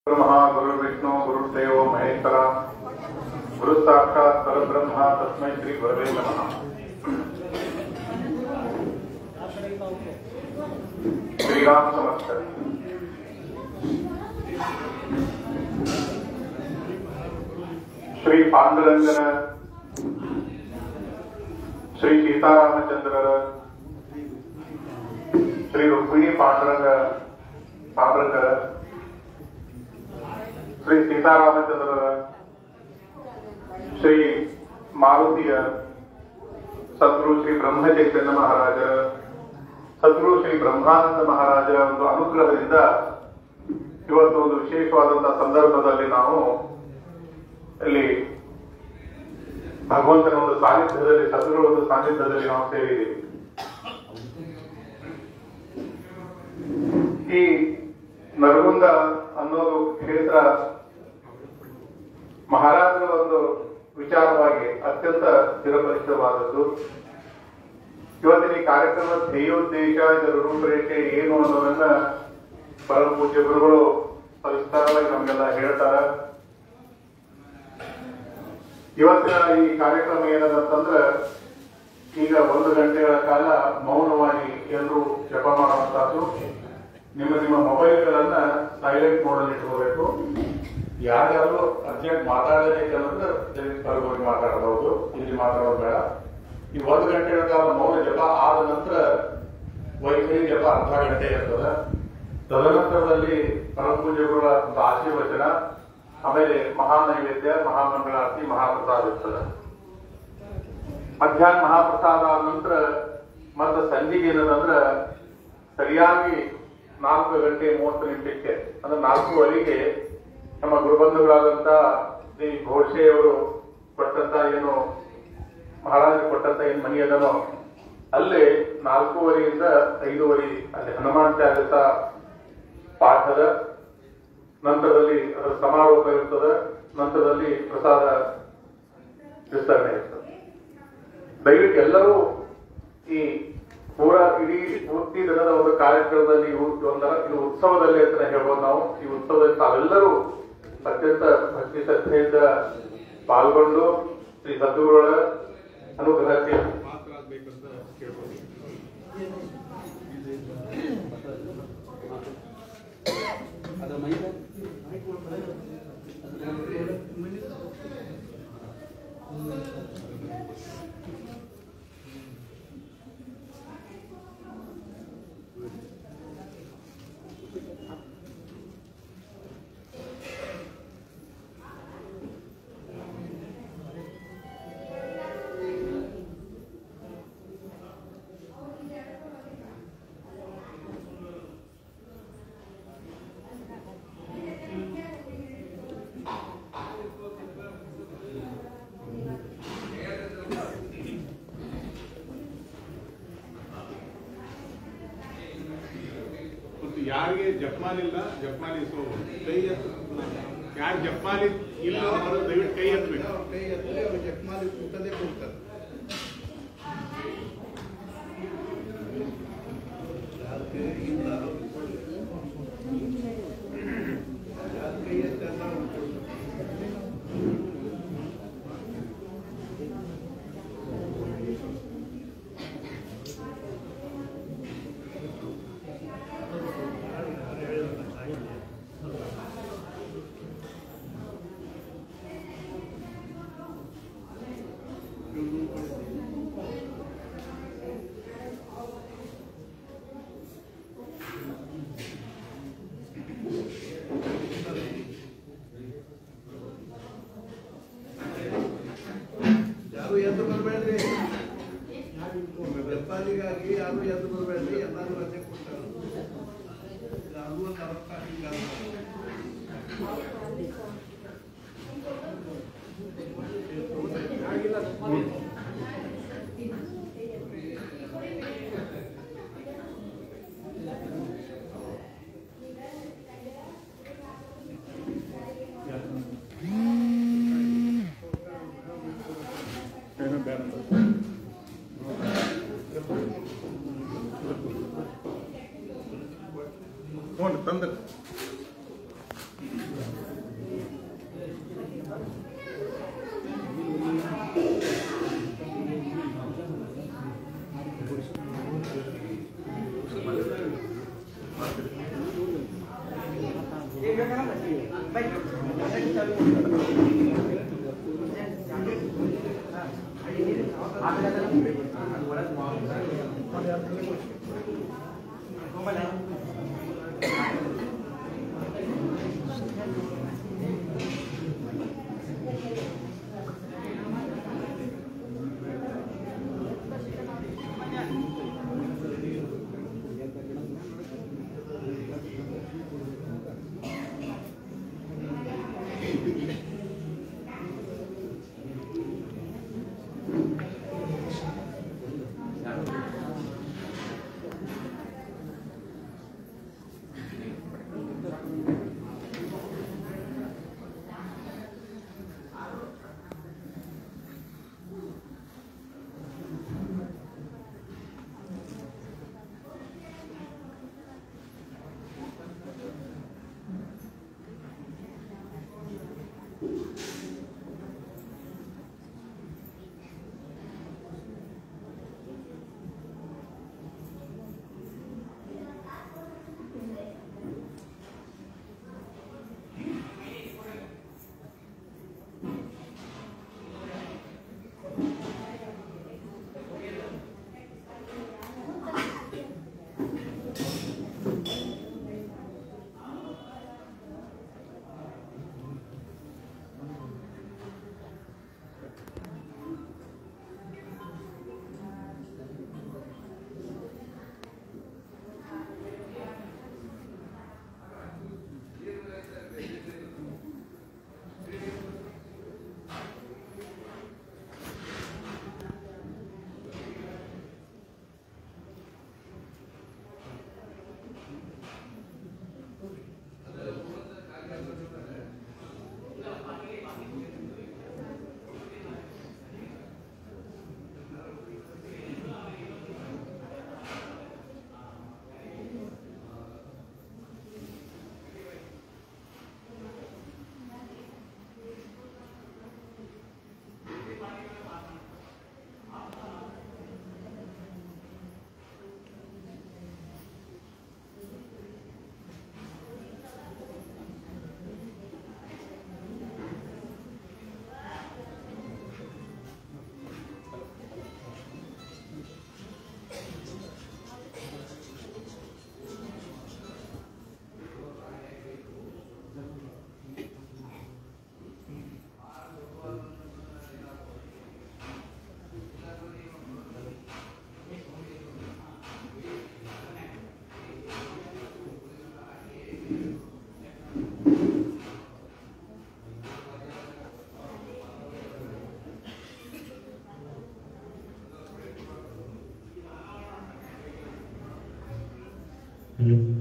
ब्रह्मा गुरुर्विष्णु गुरुर्देवो महेश्वरा गुरु साक्षात् परब्रह्म तस्मै श्री गुरवे नमः। श्रीराम समस्त। श्री पांडुरंगन श्री सीतारामचंद्रर श्री रुक्मिणी पांडुरंग श्री सीतारामचंद्र श्री मारुतिय सद्गुरु श्री ब्रह्म चैतन्य महाराज सद्गुरु श्री ब्रह्मानंद महाराजರ ಒಂದು ಅನುಗ್ರಹದಿಂದ ಇವತ್ತು ಒಂದು ವಿಶೇಷವಾದಂತಹ ಸಂದರ್ಭದಲ್ಲಿ ನಾವು ಇಲ್ಲಿ ಭಗವಂತನ ಒಂದು ಸಾನ್ನಿಧ್ಯದಲ್ಲಿ ಸದ್ಗುರುಗಳ ಒಂದು ಸಾನ್ನಿಧ್ಯದಲ್ಲಿ ನಾವು ಸೇರಿದ್ದೀವಿ। ಈ ನರಗುಂದ ಅನ್ನೋದು ಕ್ಷೇತ್ರ ಮಹಾರಾಜರ ಒಂದು ವಿಚಾರವಾಗಿ ಅತ್ಯಂತ ಚಿರಪರಿಚಿತವಾದದ್ದು। ಇವತ್ತಿನ ಈ ಕಾರ್ಯಕ್ರಮದ ಧ್ಯೇಯೋದ್ದೇಶ ಇದರ ರೂಪರೇಖೆ ಏನು ಅನ್ನೋದನ್ನ ಪರಮ ಪೂಜ್ಯ ಗುರುಗಳು ಸವಿಸ್ತಾರವಾಗಿ ನಮಗೆಲ್ಲ ಹೇಳ್ತಾರ। ಇವತ್ತಿನ ಈ ಕಾರ್ಯಕ್ರಮ ಏನದಂತಂದ್ರ ಈಗ 1 ಗಂಟೆಗಳ ಕಾಲ ಮೌನವಾಗಿ ಎಲ್ಲರೂ ಜಪ ಮಾಡುವಂತಹದ್ದು। ನಿಮ್ಮ ಮೊಬೈಲ್ಗಳನ್ನ ಸೈಲೆಂಟ್ ಮೋಡಲ್ಲಿ ಇಟ್ಕೋಬೇಕು। ಯಾರ್ಯಾರು ಅರ್ಜೆಂಟ್ ಮಾತಾಡಬೇಕಂದ್ರೆ ಹೊರಗೋಗಿ ಮಾತಾಡಬಹುದು, ಇಲ್ಲಿ ಮಾತಾಡೋದು ಬೇಡ। ಈ 1 ಗಂಟೆಗಳ ಕಾಲ ಮೌನ ಜಪ ಆದ ನಂತರ ವೈಖರಿ ಜಪ ಅರ್ಧ ಗಂಟೆ ಇರ್ತದೆ। ತದನಂತರದಲ್ಲಿ ಪರಮ ಪೂಜ್ಯಗಳ ಒಂದು ಆಶೀರ್ವಚನ, ಆಮೇಲೆ ಮಹಾನೈವೇದ್ಯ, ಮಹಾಮಂಗಳಾರತಿ, ಮಹಾಪ್ರಸಾದ ಇರ್ತದೆ। ಮಧ್ಯಾಹ್ನ ಮಹಾಪ್ರಸಾದ ಆದ ನಂತರ ಮತ್ತೆ ಸಂಜೆಗೆ ಏನದಂದ್ರೆ ಸರಿಯಾಗಿ 4:30 ಅಂದ್ರೆ 4:15 ನಮ್ಮ ಗುರುಬಂಧುಗಳಾದಂತ ಶ್ರೀ ಘೋಷೆಯವರು ಕೊಟ್ಟಂತ ಏನು ಮಹಾರಾಜರು ಕೊಟ್ಟಂತ ಏನ್ ಮನಿ ಅದನೋ ಅಲ್ಲಿ 4:30 5:30 ಅಲ್ಲಿ ಹನುಮಾನ್ ಚಾಲಿಸ ಪಾಠದ ನಂತರದಲ್ಲಿ ಅದರ ಸಮಾರೋಪ ಇರ್ತದೆ, ನಂತರದಲ್ಲಿ ಪ್ರಸಾದ ವಿಸ್ತರಣೆ ಇರ್ತದೆ। ದಯವಿಟ್ಟು ಎಲ್ಲರೂ ಈ ಇಡೀ ಪೂರ್ತಿ ದಿನದ ಒಂದು ಕಾರ್ಯಕ್ರಮದಲ್ಲಿ ಇದು ಉತ್ಸವದಲ್ಲಿ ಅಂತ ಹೇಳ್ಬೋದು ನಾವು। ಈ ಉತ್ಸವದಲ್ಲಿ ತಾವೆಲ್ಲರೂ ಅತ್ಯಂತ ಭಕ್ತಿ ಶ್ರದ್ಧೆಯಿಂದ ಪಾಲ್ಗೊಂಡು ಶ್ರೀ ಸದ್ಗುರುಗಳ ಅನುಗ್ರಹಕ್ಕೆ ಪಾತ್ರರಾಗಬೇಕಂತ ಕೇಳ್ಬೋದು। ಯಾರಿಗೆ ಜಪ್ಮಾಲಿಲ್ಲ ಜಪ್ಮಾಲಿಸೋ ಕೈ ಯಾರು ಜಪ್ಮಾಲಿ ಇಲ್ಲ ಅವರು ದಯವಿಟ್ಟು ಕೈ ಎತ್ತಬೇಕು। ಕೈ ಎತ್ತಲಿ ಅವರು ಜಪ್ಮಾಲಿ ಕೂತಲ್ಲೇ ಕೊಡ್ತಾರೆ। ಕೈ ಎತ್ತೆಲ್ಲ ಯಾರು ಎದ್ದು ಬರಬೇಡ್ರಿ, ಬೆಪ್ಪಾಲಿಗಾಗಿ ಯಾರು ಎದ್ದು ಬರಬೇಡ್ರಿ, ಎಲ್ಲರೂ ಅದೇ ಕೊಡ್ತಾರೆ। ಯಾರು ಒಂದು ಅವಕಾಶ ತಂದ್ರೆ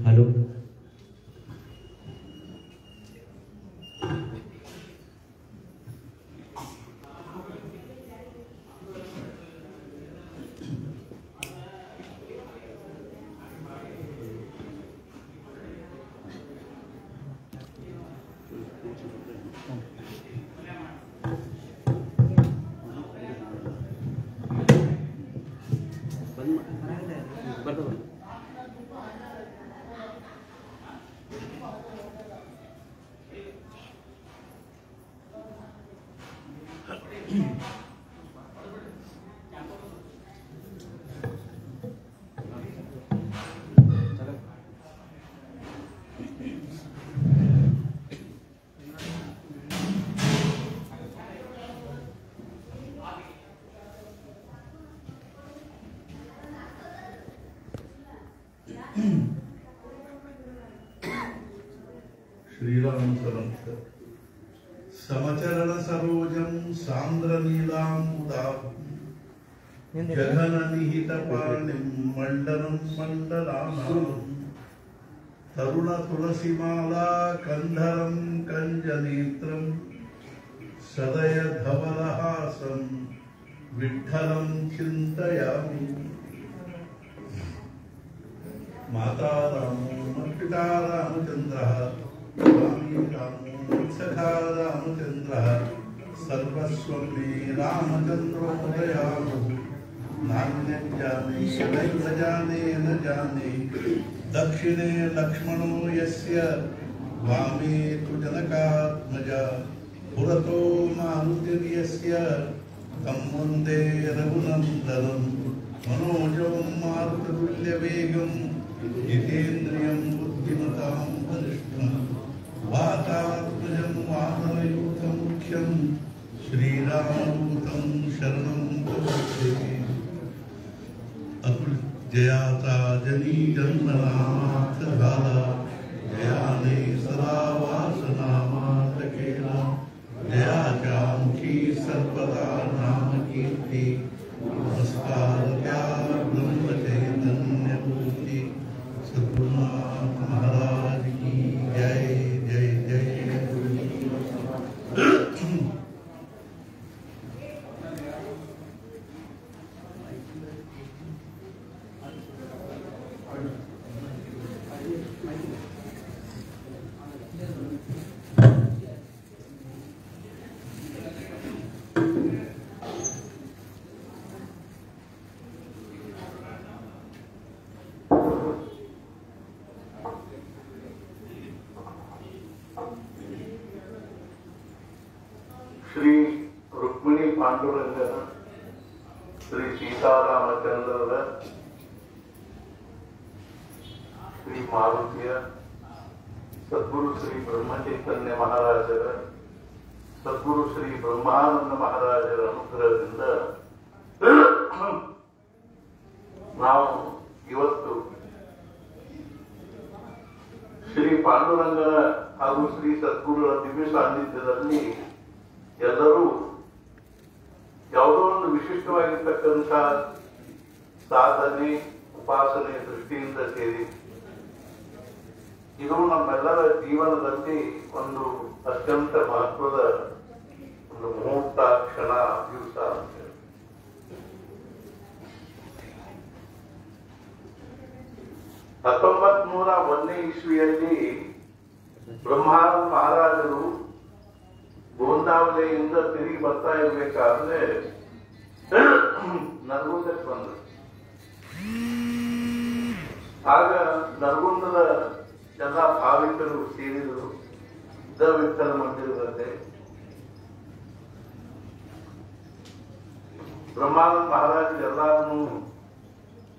हेलो श्रीराम समर्थ समचरण सरोजम सांद्र नीलांबुदाभं जघन निहित पाणिं मंडनं मंडलानां तरुण तुलसीमाला कंधरं कंजनेत्रं सदय धवलहासं विठ्ठलं चिन्तयामि माता रामो पिता रामचंद्रः स्वामी रामो सखा रामचंद्रः सर्वस्वं मे रामचंद्रो दयालुः नान्यं जाने न जाने दक्षिणे लक्ष्मणो यस्य वामे तु जनकात्मज पुरतो मारुतिर्यस्य तं वन्दे रघुनन्दनं मनोजवं मारुततुल्यवेगं जितेन्द्रियं बुद्धिमतां वरिष्ठं वातात्मजं वानरयूथं मुख्यं श्रीरामदूतं शरणं प्रपद्ये अतुल जयाचा जनी जन्मनामार्थ झाला जयाने सदा वासनामार्थ केला जयाच्या मुखी सर्वदा नाम कीर्ती नमस्कार त्या ब्रह्मचैतन्यमूर्ती सद्गुरुनाथ महाराज की जय जय जय श्री रुक्मिणी पांडुरंगನ श्री ಸೀತಾರಾಮಚಂದ್ರರ ಶ್ರೀ ಮಾರುತಿಯ ಸದ್ಗುರು ಶ್ರೀ ಬ್ರಹ್ಮಚೈತನ್ಯ ಮಹಾರಾಜರ ಸದ್ಗುರು ಶ್ರೀ ಬ್ರಹ್ಮಾನಂದ ಮಹಾರಾಜರ ಅನುಗ್ರಹದಿಂದ ನಾವು ಇವತ್ತು ಶ್ರೀ ಪಾಂಡುರಂಗನ ಹಾಗೂ ಶ್ರೀ ಸದ್ಗುರುಗಳ ದಿವ್ಯ ಸಾನ್ನಿಧ್ಯದಲ್ಲಿ ಎಲ್ಲರೂ ಯಾವುದೋ ಒಂದು ವಿಶಿಷ್ಟವಾಗಿರ್ತಕ್ಕಂಥ ಸಾಧನೆ ಉಪಾಸನೆ ದೃಷ್ಟಿಯಿಂದ ಸೇರಿ ಇದು ನಮ್ಮೆಲ್ಲರ ಜೀವನದಲ್ಲಿ ಒಂದು ಅತ್ಯಂತ ಮಹತ್ವದ ಒಂದು ಮುಹೂರ್ತ ಕ್ಷಣ ದಿವಸ ಅಂತ ಹೇಳಿ 1901ನೇ ಇಸ್ವಿಯಲ್ಲಿ ಬ್ರಹ್ಮಾನಂದ ಮಹಾರಾಜರು ಗೋಂದಾವಲೆಯಿಂದ ತಿರುಗಿ ಬರ್ತಾ ಇರಬೇಕಾದ್ರೆ ನರಗುಂದಕ್ಕೆ ಬಂದರು. ಆಗ ನರಗುಂದದ ಎಲ್ಲ ಭಾವಿಕರು ಸೇರಿದರು. ವಿಠಲ ಮಂದಿರದಂತೆ ಬ್ರಹ್ಮಾನಂದ ಮಹಾರಾಜ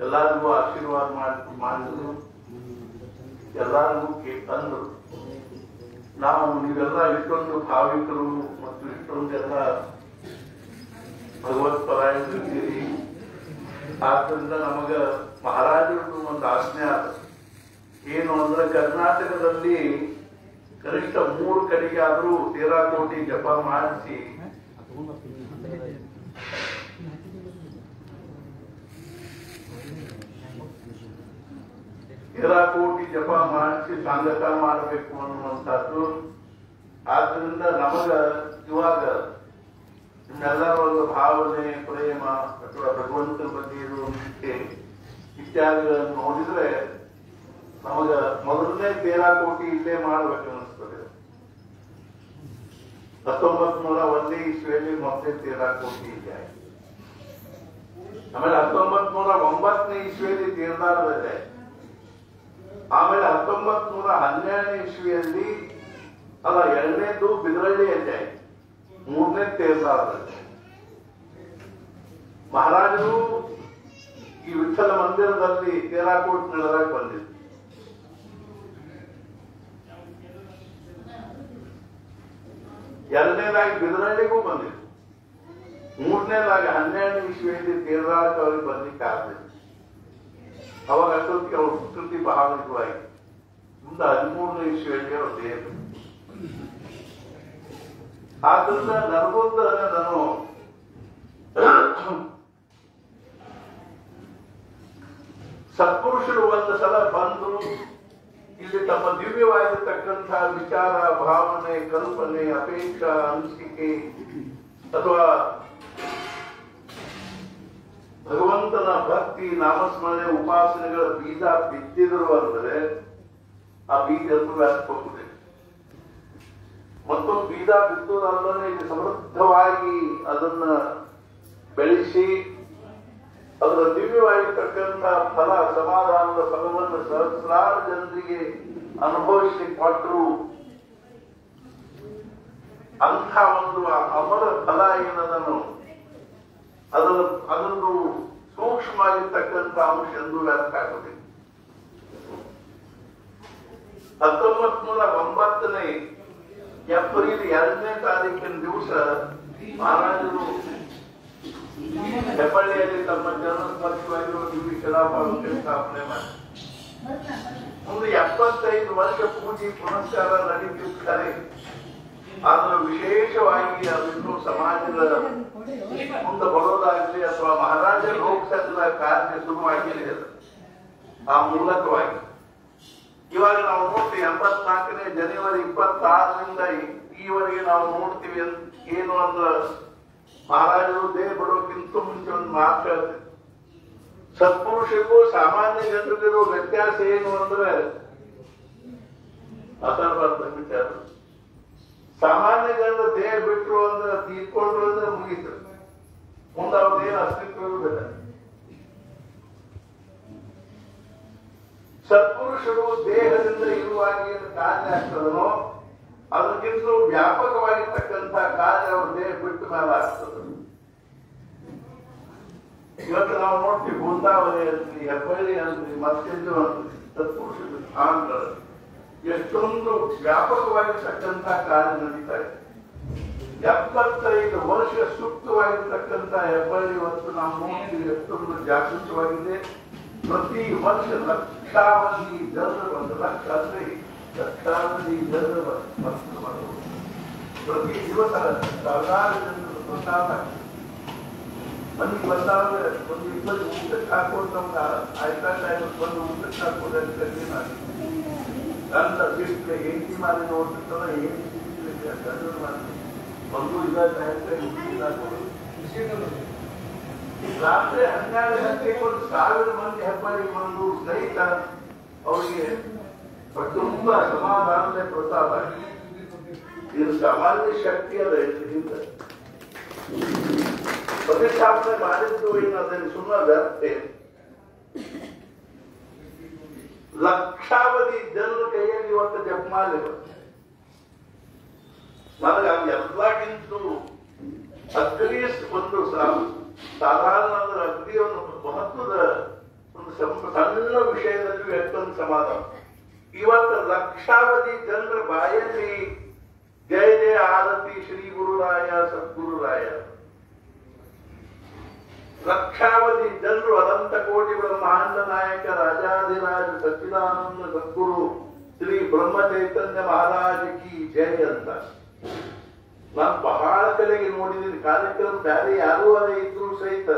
ಎಲ್ಲರಿಗೂ ಆಶೀರ್ವಾದ ಮಾಡಿದ್ರು. ಎಲ್ಲರಿಗೂ ತಂದರು. ನಾವು ನೀವೆಲ್ಲ ಇಷ್ಟೊಂದು ಭಾವಿಕರು ಮತ್ತು ಇಷ್ಟೊಂದೆಲ್ಲ ಭಗವತ್ಪರಾಯಣರಿದ್ದೀರಿ. ಆದ್ರಿಂದ ನಮಗ ಮಹಾರಾಜರದ್ದು ಒಂದು ಆಜ್ಞೆ ಆದ ಏನು ಅಂದ್ರೆ ಕರ್ನಾಟಕದಲ್ಲಿ ಕನಿಷ್ಠ 3 ಕಡೆಗೆ ಆದ್ರೂ ತೇರಾಕೋಟಿ ಜಪ ಮಾಡಿಸಿ ಸಂಗತ ಮಾಡಬೇಕು ಅನ್ನುವಂಥದ್ದು. ಆದ್ರಿಂದ ನಮಗ ಇವಾಗ ನಿಮ್ಮೆಲ್ಲರ ಒಂದು ಭಾವನೆ ಪ್ರೇಮ ಅಥವಾ ಭಗವಂತನ ಬಗ್ಗೆ ಇರುವಂತೆ ಇತ್ಯಾದಿಗಳನ್ನು ನೋಡಿದ್ರೆ ನಮಗ ಮೊದಲನೇ ತೇರಾಕೋಟಿ ಇಲ್ಲೇ ಮಾಡ್ಬೇಕು ಅನಿಸ್ತದೆ. 1901ನೇ ಇಸ್ವಿಯಲ್ಲಿ ಮೊದಲೇ ತೇರಾಕೋಟಿ ಇದೆ. ಆಮೇಲೆ 1909ನೇ ಇಸ್ವಿಯಲ್ಲಿ ತೀರ್ಮಾನವಿದೆ. ಆಮೇಲೆ 1912ನೇ ಇಸ್ವಿಯಲ್ಲಿ ಅಲ್ಲ 2ನೇದು ಬಿದರಳ್ಳಿಯಲ್ಲೇ, 3ನೇ ತೇರ್ದಾರದಲ್ಲಿ ಮಹಾರಾಜರು ಈ ವಿಠಲ ಮಂದಿರದಲ್ಲಿ ತೇರಾಕೋಟ್ ನಡೆದಾಗ ಬಂದಿದ್ರು. ಎರಡನೇದಾಗಿ ಬಿದರಳ್ಳಿಗೂ ಬಂದಿದ್ರು. 3ನೇದಾಗಿ 12ನೇ ಇಸ್ವಿಯಲ್ಲಿ ತೇರ್ದಾಳಕ್ಕೆ ಅವ್ರಿಗೆ ಬರ್ಲಿಕ್ಕೆ ಆಗಲಿಲ್ಲ. ಅವಾಗ ಅಷ್ಟೊತ್ತಿಗೆ ಅವ್ರ ಸಂಸ್ಕೃತಿ ಬಹಳವಾಗಿ ಮುಂದೆ 13ನೇ ಇಸ್ವಿಯಲ್ಲಿ ಅವ್ರು ದೇವರು. ಆದ್ರಿಂದ ನನಗೊಂದು ನಾನು ಸತ್ಪುರುಷರು ಒಂದು ಸಲ ಬಂದು ಇಲ್ಲಿ ತಮ್ಮ ದಿವ್ಯವಾಗಿರ್ತಕ್ಕಂತಹ ವಿಚಾರ, ಭಾವನೆ, ಕಲ್ಪನೆ, ಅಪೇಕ್ಷಾ, ಅನಿಸಿಕೆ ಅಥವಾ ಭಗವಂತನ ಭಕ್ತಿ, ನಾಮಸ್ಮರಣೆ, ಉಪಾಸನೆಗಳ ಬೀಜ ಬಿದ್ದಿದ್ರು ಅಂದರೆ ಆ ಬೀಜ ವ್ಯಾಸಬಹುದು. ಮತ್ತು ಬೀಜ ಬಿದ್ದುದಲ್ಲದೆ ಇಲ್ಲಿ ಸಮೃದ್ಧವಾಗಿ ಅದನ್ನ ಬೆಳೆಸಿ ಅದರ ದಿವ್ಯವಾಗಿರ್ತಕ್ಕಂತಹ ಫಲ, ಸಮಾಧಾನದ ಫಲವನ್ನು ಸಹಸ್ರಾರು ಜನರಿಗೆ ಅನುಭವಿಸಿ ಕೊಟ್ಟರು ಅಂಥ ಒಂದು ಅಮರ ಫಲ ಏನದನ್ನು ಅದೊಂದು ಸೂಕ್ಷ್ಮವಾಗಿರ್ತಕ್ಕಂಥ ಅಂಶ ಎಂದು ವ್ಯರ್ಥ ಆಗುತ್ತದೆ. 1909 ಏಪ್ರಿಲ್ 2ನೇ ತಾರೀಕಿನ ದಿವಸ ಮಹಾರಾಜರು ಹೆಬ್ಬಳ್ಳಿಯಲ್ಲಿ ತಮ್ಮ ಜನ್ಮಸ್ಮರಕವಾಗಿರುವ ದಿವ್ಯ ಶಿಲಾಪಾಲಕ್ಕೆ ಸ್ಥಾಪನೆ ಮಾಡಿ ಮುಂದೆ 75 ವರ್ಷ ಪೂಜೆ ಪುನಸ್ಕಾರ ನಡೀತಿರ್ತಾರೆ. ಆದ್ರೆ ವಿಶೇಷವಾಗಿ ಅವಿನ್ನೂ ಸಮಾಜದ ಮುಂದೆ ಬರೋದಾಗಲಿ ಅಥವಾ ಮಹಾರಾಜ ಲೋಕಸಭೆಯ ಕಾರ್ಯ ಶುರುವಾಗಿಲ್ಲ. ಆ ಮೂಲಕವಾಗಿ ಇವಾಗ ನಾವು ನೋಡ್ತೀವಿ 84ನೇ ಜನವರಿ 26ರಿಂದ ಈವರೆಗೆ ನಾವು ನೋಡ್ತೀವಿ ಏನು ಅಂದ್ರೆ ಮಹಾರಾಜರು ದೇಹ ಬರೋಕ್ಕಿಂತ ಮುಂಚೆ ಒಂದು ಮಾತು ಹೇಳ್ತೀವಿ. ಸತ್ಪುರುಷರಿಗೂ ಸಾಮಾನ್ಯ ಜನರಿಗಿರೋ ವ್ಯತ್ಯಾಸ ಏನು ಅಂದ್ರೆ ಮಾತಾಡಬಾರ್ದ ವಿಚಾರ. ಸಾಮಾನ್ಯ ಜನರು ದೇಹ ಬಿಟ್ಟರು ಅಂದ್ರೆ ತೀರ್ಕೊಂಡ್ರು ಅಂದ್ರೆ ಮುಗೀತು, ಮುಂದೆ ಅವ್ರದ್ದೇನು ಅಸ್ತಿತ್ವ ಇರುವುದಿಲ್ಲ. ಸತ್ಪುರುಷರು ದೇಹದಿಂದ ಇರುವಾಗ ಏನು ಕಾರ್ಯ ಆಗ್ತದನೋ ಅದಕ್ಕಿಂತ ವ್ಯಾಪಕವಾಗಿರ್ತಕ್ಕಂಥ ಕಾರ್ಯ ಅವ್ರ ದೇಹ ಬಿಟ್ಟ ಮೇಲೆ ಆಗ್ತದೆ. ಇವತ್ತು ನಾವು ನೋಡ್ತೀವಿ ಬೃಂದಾವನ ಅಂತೀವಿ, ಹೆಬ್ಬಳ್ಳಿ ಅಂತೀವಿ, ಮತ್ತೆಂದು ಅಂತೀವಿ, ಸತ್ಪುರುಷರು ಆಂಧ್ರ ಎಷ್ಟೊಂದು ವ್ಯಾಪಕವಾಗಿರ್ತಕ್ಕಂಥ ಕಾರ್ಯ ನಡೀತಾ ಇದೆ. 75 ವರ್ಷ ಸೂಕ್ತವಾಗಿರ್ತಕ್ಕಂಥ ಹೆಬ್ಬಳ್ಳಿ ಇವತ್ತು ನಾವು ನೋಡ್ತೀವಿ ಎಷ್ಟೊಂದು ಜಾಗೃತವಾಗಿದೆ. ಪ್ರತಿ ವರ್ಷ ಲಕ್ಷಾವಧಿ ಜನರು ಬಂದು ಲಕ್ಷಾವಧಿ ಜನರು ಬಂದು ಪ್ರತಿ ದಿವಸ ಸಾವಿರಾರು ಜನರು ಪ್ರಸಾದ ಮನೆಗೆ ಬಂದಾಗ ಒಂದು ಇಬ್ಬರು ಊಟಕ್ಕೆ ಹಾಕೊಂಡು ಆಯ್ತಾ ಬಂದು ಊಟಕ್ಕೆ ಹಾಕೋದಂತ ನನ್ನ ಬಿಟ್ಟು ಹೆಂಡತಿ ಮಾಡಿ ನೋಡ್ತಿರ್ತಾರ ಹೆಂಡತಿ ಬಂದು ರಾತ್ರಿ 12 ಗಂಟೆಗೆ 1000 ಮಂದಿ ಹೆಬ್ಬಳ್ಳಿಗೆ ಬಂದು ಸಹಿತ ಅವರಿಗೆ ತುಂಬಾ ಸಮಾಧಾನದ ಪ್ರಸಾದ. ಇದು ಸಾಮಾನ್ಯ ಶಕ್ತಿ ಅದ. ಇದರಿಂದ ಪ್ರತಿಷ್ಠಾಪನೆ ಮಾಡಿದ್ದು ಏನು ಅದನ್ನು ಸುಮ್ಮನೆ ವ್ಯರ್ಥ. ಲಕ್ಷಾವಧಿ ಜನರ ಕೈಯಲ್ಲಿ ಇವತ್ತು ಜಪಮಾಲೆ ನನಗೆ ಎಲ್ಲಕ್ಕಿಂತಲೂ ಅಗ್ರೀಸ್ ಒಂದು ಸಾಧಾರಣ ಅಂದ್ರೆ ಅಗ್ರಿ ಒಂದು ಮಹತ್ವದ ಒಂದು ಸಣ್ಣ ವಿಷಯದಲ್ಲಿ ಎಷ್ಟೊಂದು ಸಮಾಧಾನ. ಇವತ್ತು ಲಕ್ಷಾವಧಿ ಜನರ ಬಾಯಲ್ಲಿ ಜಯ ಜಯ ಆರತಿ ಶ್ರೀ ಗುರುರಾಯ ಸದ್ಗುರುರಾಯ. ಲಕ್ಷಾವಧಿ ಜನರು ಅನಂತ ಕೋಟಿ ಬ್ರಹ್ಮಾಂಡ ನಾಯಕ ರಾಜಾಧಿರಾಜ ಸಚ್ಚಿದಾನಂದ ಸದ್ಗುರು ಶ್ರೀ ಬ್ರಹ್ಮ ಚೈತನ್ಯ ಮಹಾರಾಜ ಕಿ ಜಯ ಅಂತ. ನಾನು ಬಹಳ ಕಡೆಗೆ ನೋಡಿದ್ದೀನಿ ಕಾರ್ಯಕ್ರಮ. ಬೇರೆ ಯಾರೂ ಅದೇ ಇದ್ರು ಸಹಿತ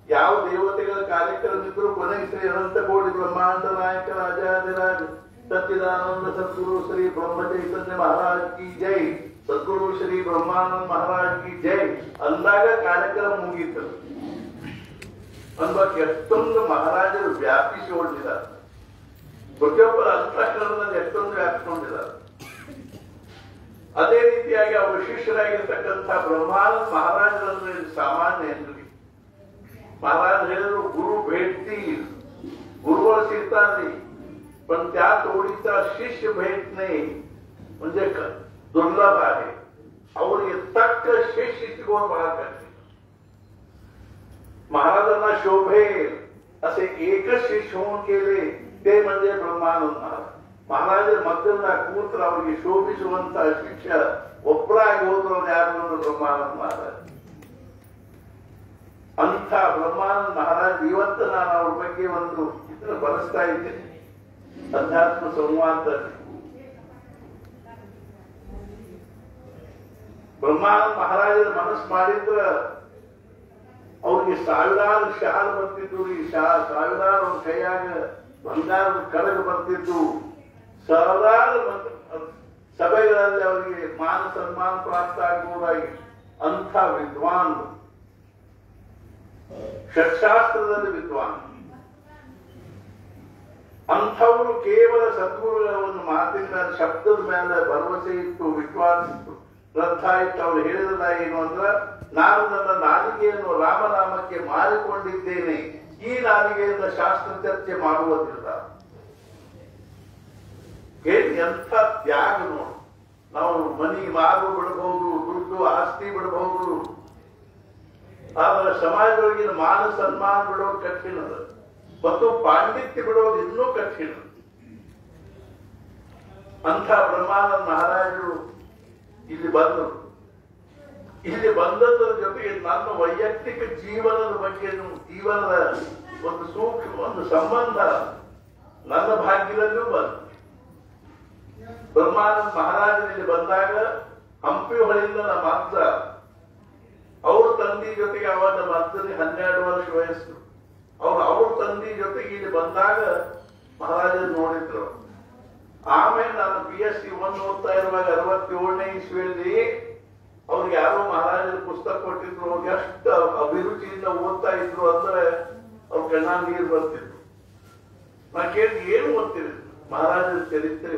ಯಾವ ದೇವತೆಗಳ ಕಾರ್ಯಕ್ರಮ ಇದ್ರು ಕೊನೆಗೆ ಶ್ರೀ ಅನಂತ ಕೋಟಿ ಬ್ರಹ್ಮಾಂಡ ನಾಯಕ ರಾಜಾಧಿರಾಜ ಸಚ್ಚಿದಾನಂದ ಸದ್ಗುರು ಶ್ರೀ ಬ್ರಹ್ಮ ಚೈತನ್ಯ ಮಹಾರಾಜ್ ಕಿ ಜೈ, ಸದ್ಗುರು ಶ್ರೀ ಬ್ರಹ್ಮಾನಂದ ಮಹಾರಾಜ್ ಕಿ ಜೈ ಅಂದಾಗ ಕಾರ್ಯಕ್ರಮ ಮುಗೀತು. ಅನ್ಬೇಕು ಎಷ್ಟೊಂದು ಮಹಾರಾಜರು ವ್ಯಾಪಿಸಿ ಹೊರಟಿದ್ದಾರೆ. ಪ್ರತಿಯೊಬ್ಬರ ಅಂತಃಕರಣದಲ್ಲಿ ಎಷ್ಟೊಂದು ವ್ಯಾಪಿಸಿಕೊಂಡಿದ್ದಾರೆ. ಅದೇ ರೀತಿಯಾಗಿ ಅವರು ಶಿಷ್ಯರಾಗಿರ್ತಕ್ಕಂಥ ಬ್ರಹ್ಮಾನಂದ ಮಹಾರಾಜರಂದ್ರೆ ಸಾಮಾನ್ಯ ಏನ್ರಿ. ಮಹಾರಾಜ ಹೇಳಿದ್ರು ಗುರು भेटती गुरुवर सिरता नाही पण त्या तोडीचा शिष्य भेटणे म्हणजे दुर्लभ आहे. ಅವರಿಗೆ ತಕ್ಕ ಶಿಷ್ಯ ಸಿಗೋದು ಬಹಳ ಕಷ್ಟ. महाराजांना शोभेल असे एकच शिष्य होऊन गेले ते म्हणजे ब्रह्मानंद महाराज. महाराज ಮಕ್ಕಳನ್ನ ಕೂತ್ರ ಅವರಿಗೆ ಶೋಭಿಸುವಂತ ಶಿಷ್ಯ ಒಬ್ಬರಾಗಿ ಹೋದ್ರು ಯಾರು ಅಂದ್ರೆ ಬ್ರಹ್ಮಾನಂದ ಮಹಾರಾಜ್. ಅಂಥ ಬ್ರಹ್ಮಾನಂದ ಮಹಾರಾಜ್ ಇವತ್ತು ನಾನು ಅವ್ರ ಬಗ್ಗೆ ಒಂದು ಚಿತ್ರ ಬರೆಸ್ತಾ ಇದ್ದೇನೆ ಅಧ್ಯಾತ್ಮ ಸಂವಾದದಲ್ಲಿ. ಬ್ರಹ್ಮಾನಂದ ಮಹಾರಾಜರ ಮನಸ್ಸು ಮಾಡಿದ್ರ ಅವ್ರಿಗೆ ಸಾವಿರಾರು ಶಾಲು ಬರ್ತಿದ್ದು, ಈ ಸಾವಿರಾರು ಕೈಯಾಗ ಬಂಗಾರದ ಕಡಗ ಬರ್ತಿದ್ದು, ಸಾವಿರಾರು ಸಭೆಗಳಲ್ಲಿ ಅವರಿಗೆ ಮಾನ ಸನ್ಮಾನ ಪ್ರಾಪ್ತ ಆಗುವುದಾಗಿ ಅಂಥ ವಿದ್ವಾನ್, ಷಟ್ಶಾಸ್ತ್ರದಲ್ಲಿ ವಿದ್ವಾನ್. ಅಂಥವರು ಕೇವಲ ಸದ್ಗುರುಗಳ ಒಂದು ಮಾತಿನ ಮೇಲೆ ಶಬ್ದದ ಮೇಲೆ ಭರವಸೆ ಇತ್ತು, ವಿಶ್ವಾಸ ಇತ್ತು, ಶ್ರದ್ಧಾ ಇತ್ತು. ಅವ್ರು ಹೇಳಿದ ಏನು ಅಂದ್ರೆ ನಾನು ನನ್ನ ನಾಲಿಗೆಯನ್ನು ರಾಮನಾಮಕ್ಕೆ ಮಾರಿಕೊಂಡಿದ್ದೇನೆ, ಈ ನಾಲಿಗೆಯಿಂದ ಶಾಸ್ತ್ರ ಚರ್ಚೆ ಮಾಡುವುದಿಲ್ಲ. ಎಂಥ ತ್ಯಾಗ ನೋಡು. ನಾವು ಮನೆಗೆ ಮಾರು ಬಿಡಬಹುದು, ದುಡ್ಡು ಆಸ್ತಿ ಬಿಡಬಹುದು, ಆದ್ರೆ ಸಮಾಜದೊಳಗಿನ ಮಾನ ಸನ್ಮಾನ ಬಿಡೋದು ಕಠಿಣ ಅದ, ಮತ್ತು ಪಾಂಡಿತ್ಯ ಬಿಡೋದು ಇನ್ನೂ ಕಠಿಣ. ಅಂಥ ಬ್ರಹ್ಮಾನಂದ ಮಹಾರಾಜರು ಇಲ್ಲಿ ಬಂದರು. ಇಲ್ಲಿ ಬಂದದ್ರ ಜೊತೆಗೆ ನನ್ನ ವೈಯಕ್ತಿಕ ಜೀವನದ ಬಗ್ಗೆ, ಜೀವನದ ಒಂದು ಸೂಕ್ಷ್ಮ ಒಂದು ಸಂಬಂಧ ನನ್ನ ಭಾಗ್ಯದಲ್ಲೂ ಬಂತು. ಬ್ರಹ್ಮಾನಂದ ಮಹಾರಾಜರಲ್ಲಿ ಬಂದಾಗ ಹಂಪಿ ಹೊಳೆಯಿಂದ ನಮ್ಮ ಅಜ್ಜ, ಅವ್ರ ತಂದೆ ಜೊತೆಗೆ ಅವಾಗ ನಮ್ಮ ಅಜ್ಜನಿಗೆ 12 ವರ್ಷ ವಯಸ್ಸು. ಅವ್ರ ತಂದೆ ಜೊತೆಗೆ ಇಲ್ಲಿ ಬಂದಾಗ ಮಹಾರಾಜರು ನೋಡಿದ್ರು. ಆಮೇಲೆ ನಾನು BSc 1 ಓದ್ತಾ ಇರುವಾಗ 67ನೇ ಇಸ್ವಿಯಲ್ಲಿ ಅವ್ರಿಗೆ ಯಾರೋ ಮಹಾರಾಜರ ಪುಸ್ತಕ ಕೊಟ್ಟಿದ್ರು. ಎಷ್ಟು ಅಭಿರುಚಿಯಿಂದ ಓದ್ತಾ ಇದ್ರು ಅಂದ್ರೆ ಅವ್ರ ಕಣ್ಣ ನೀರು ಬರ್ತಿದ್ರು. ನಾ ಕೇಳಿ ಏನು ಓದ್ತೀರಿ? ಮಹಾರಾಜರ ಚರಿತ್ರೆ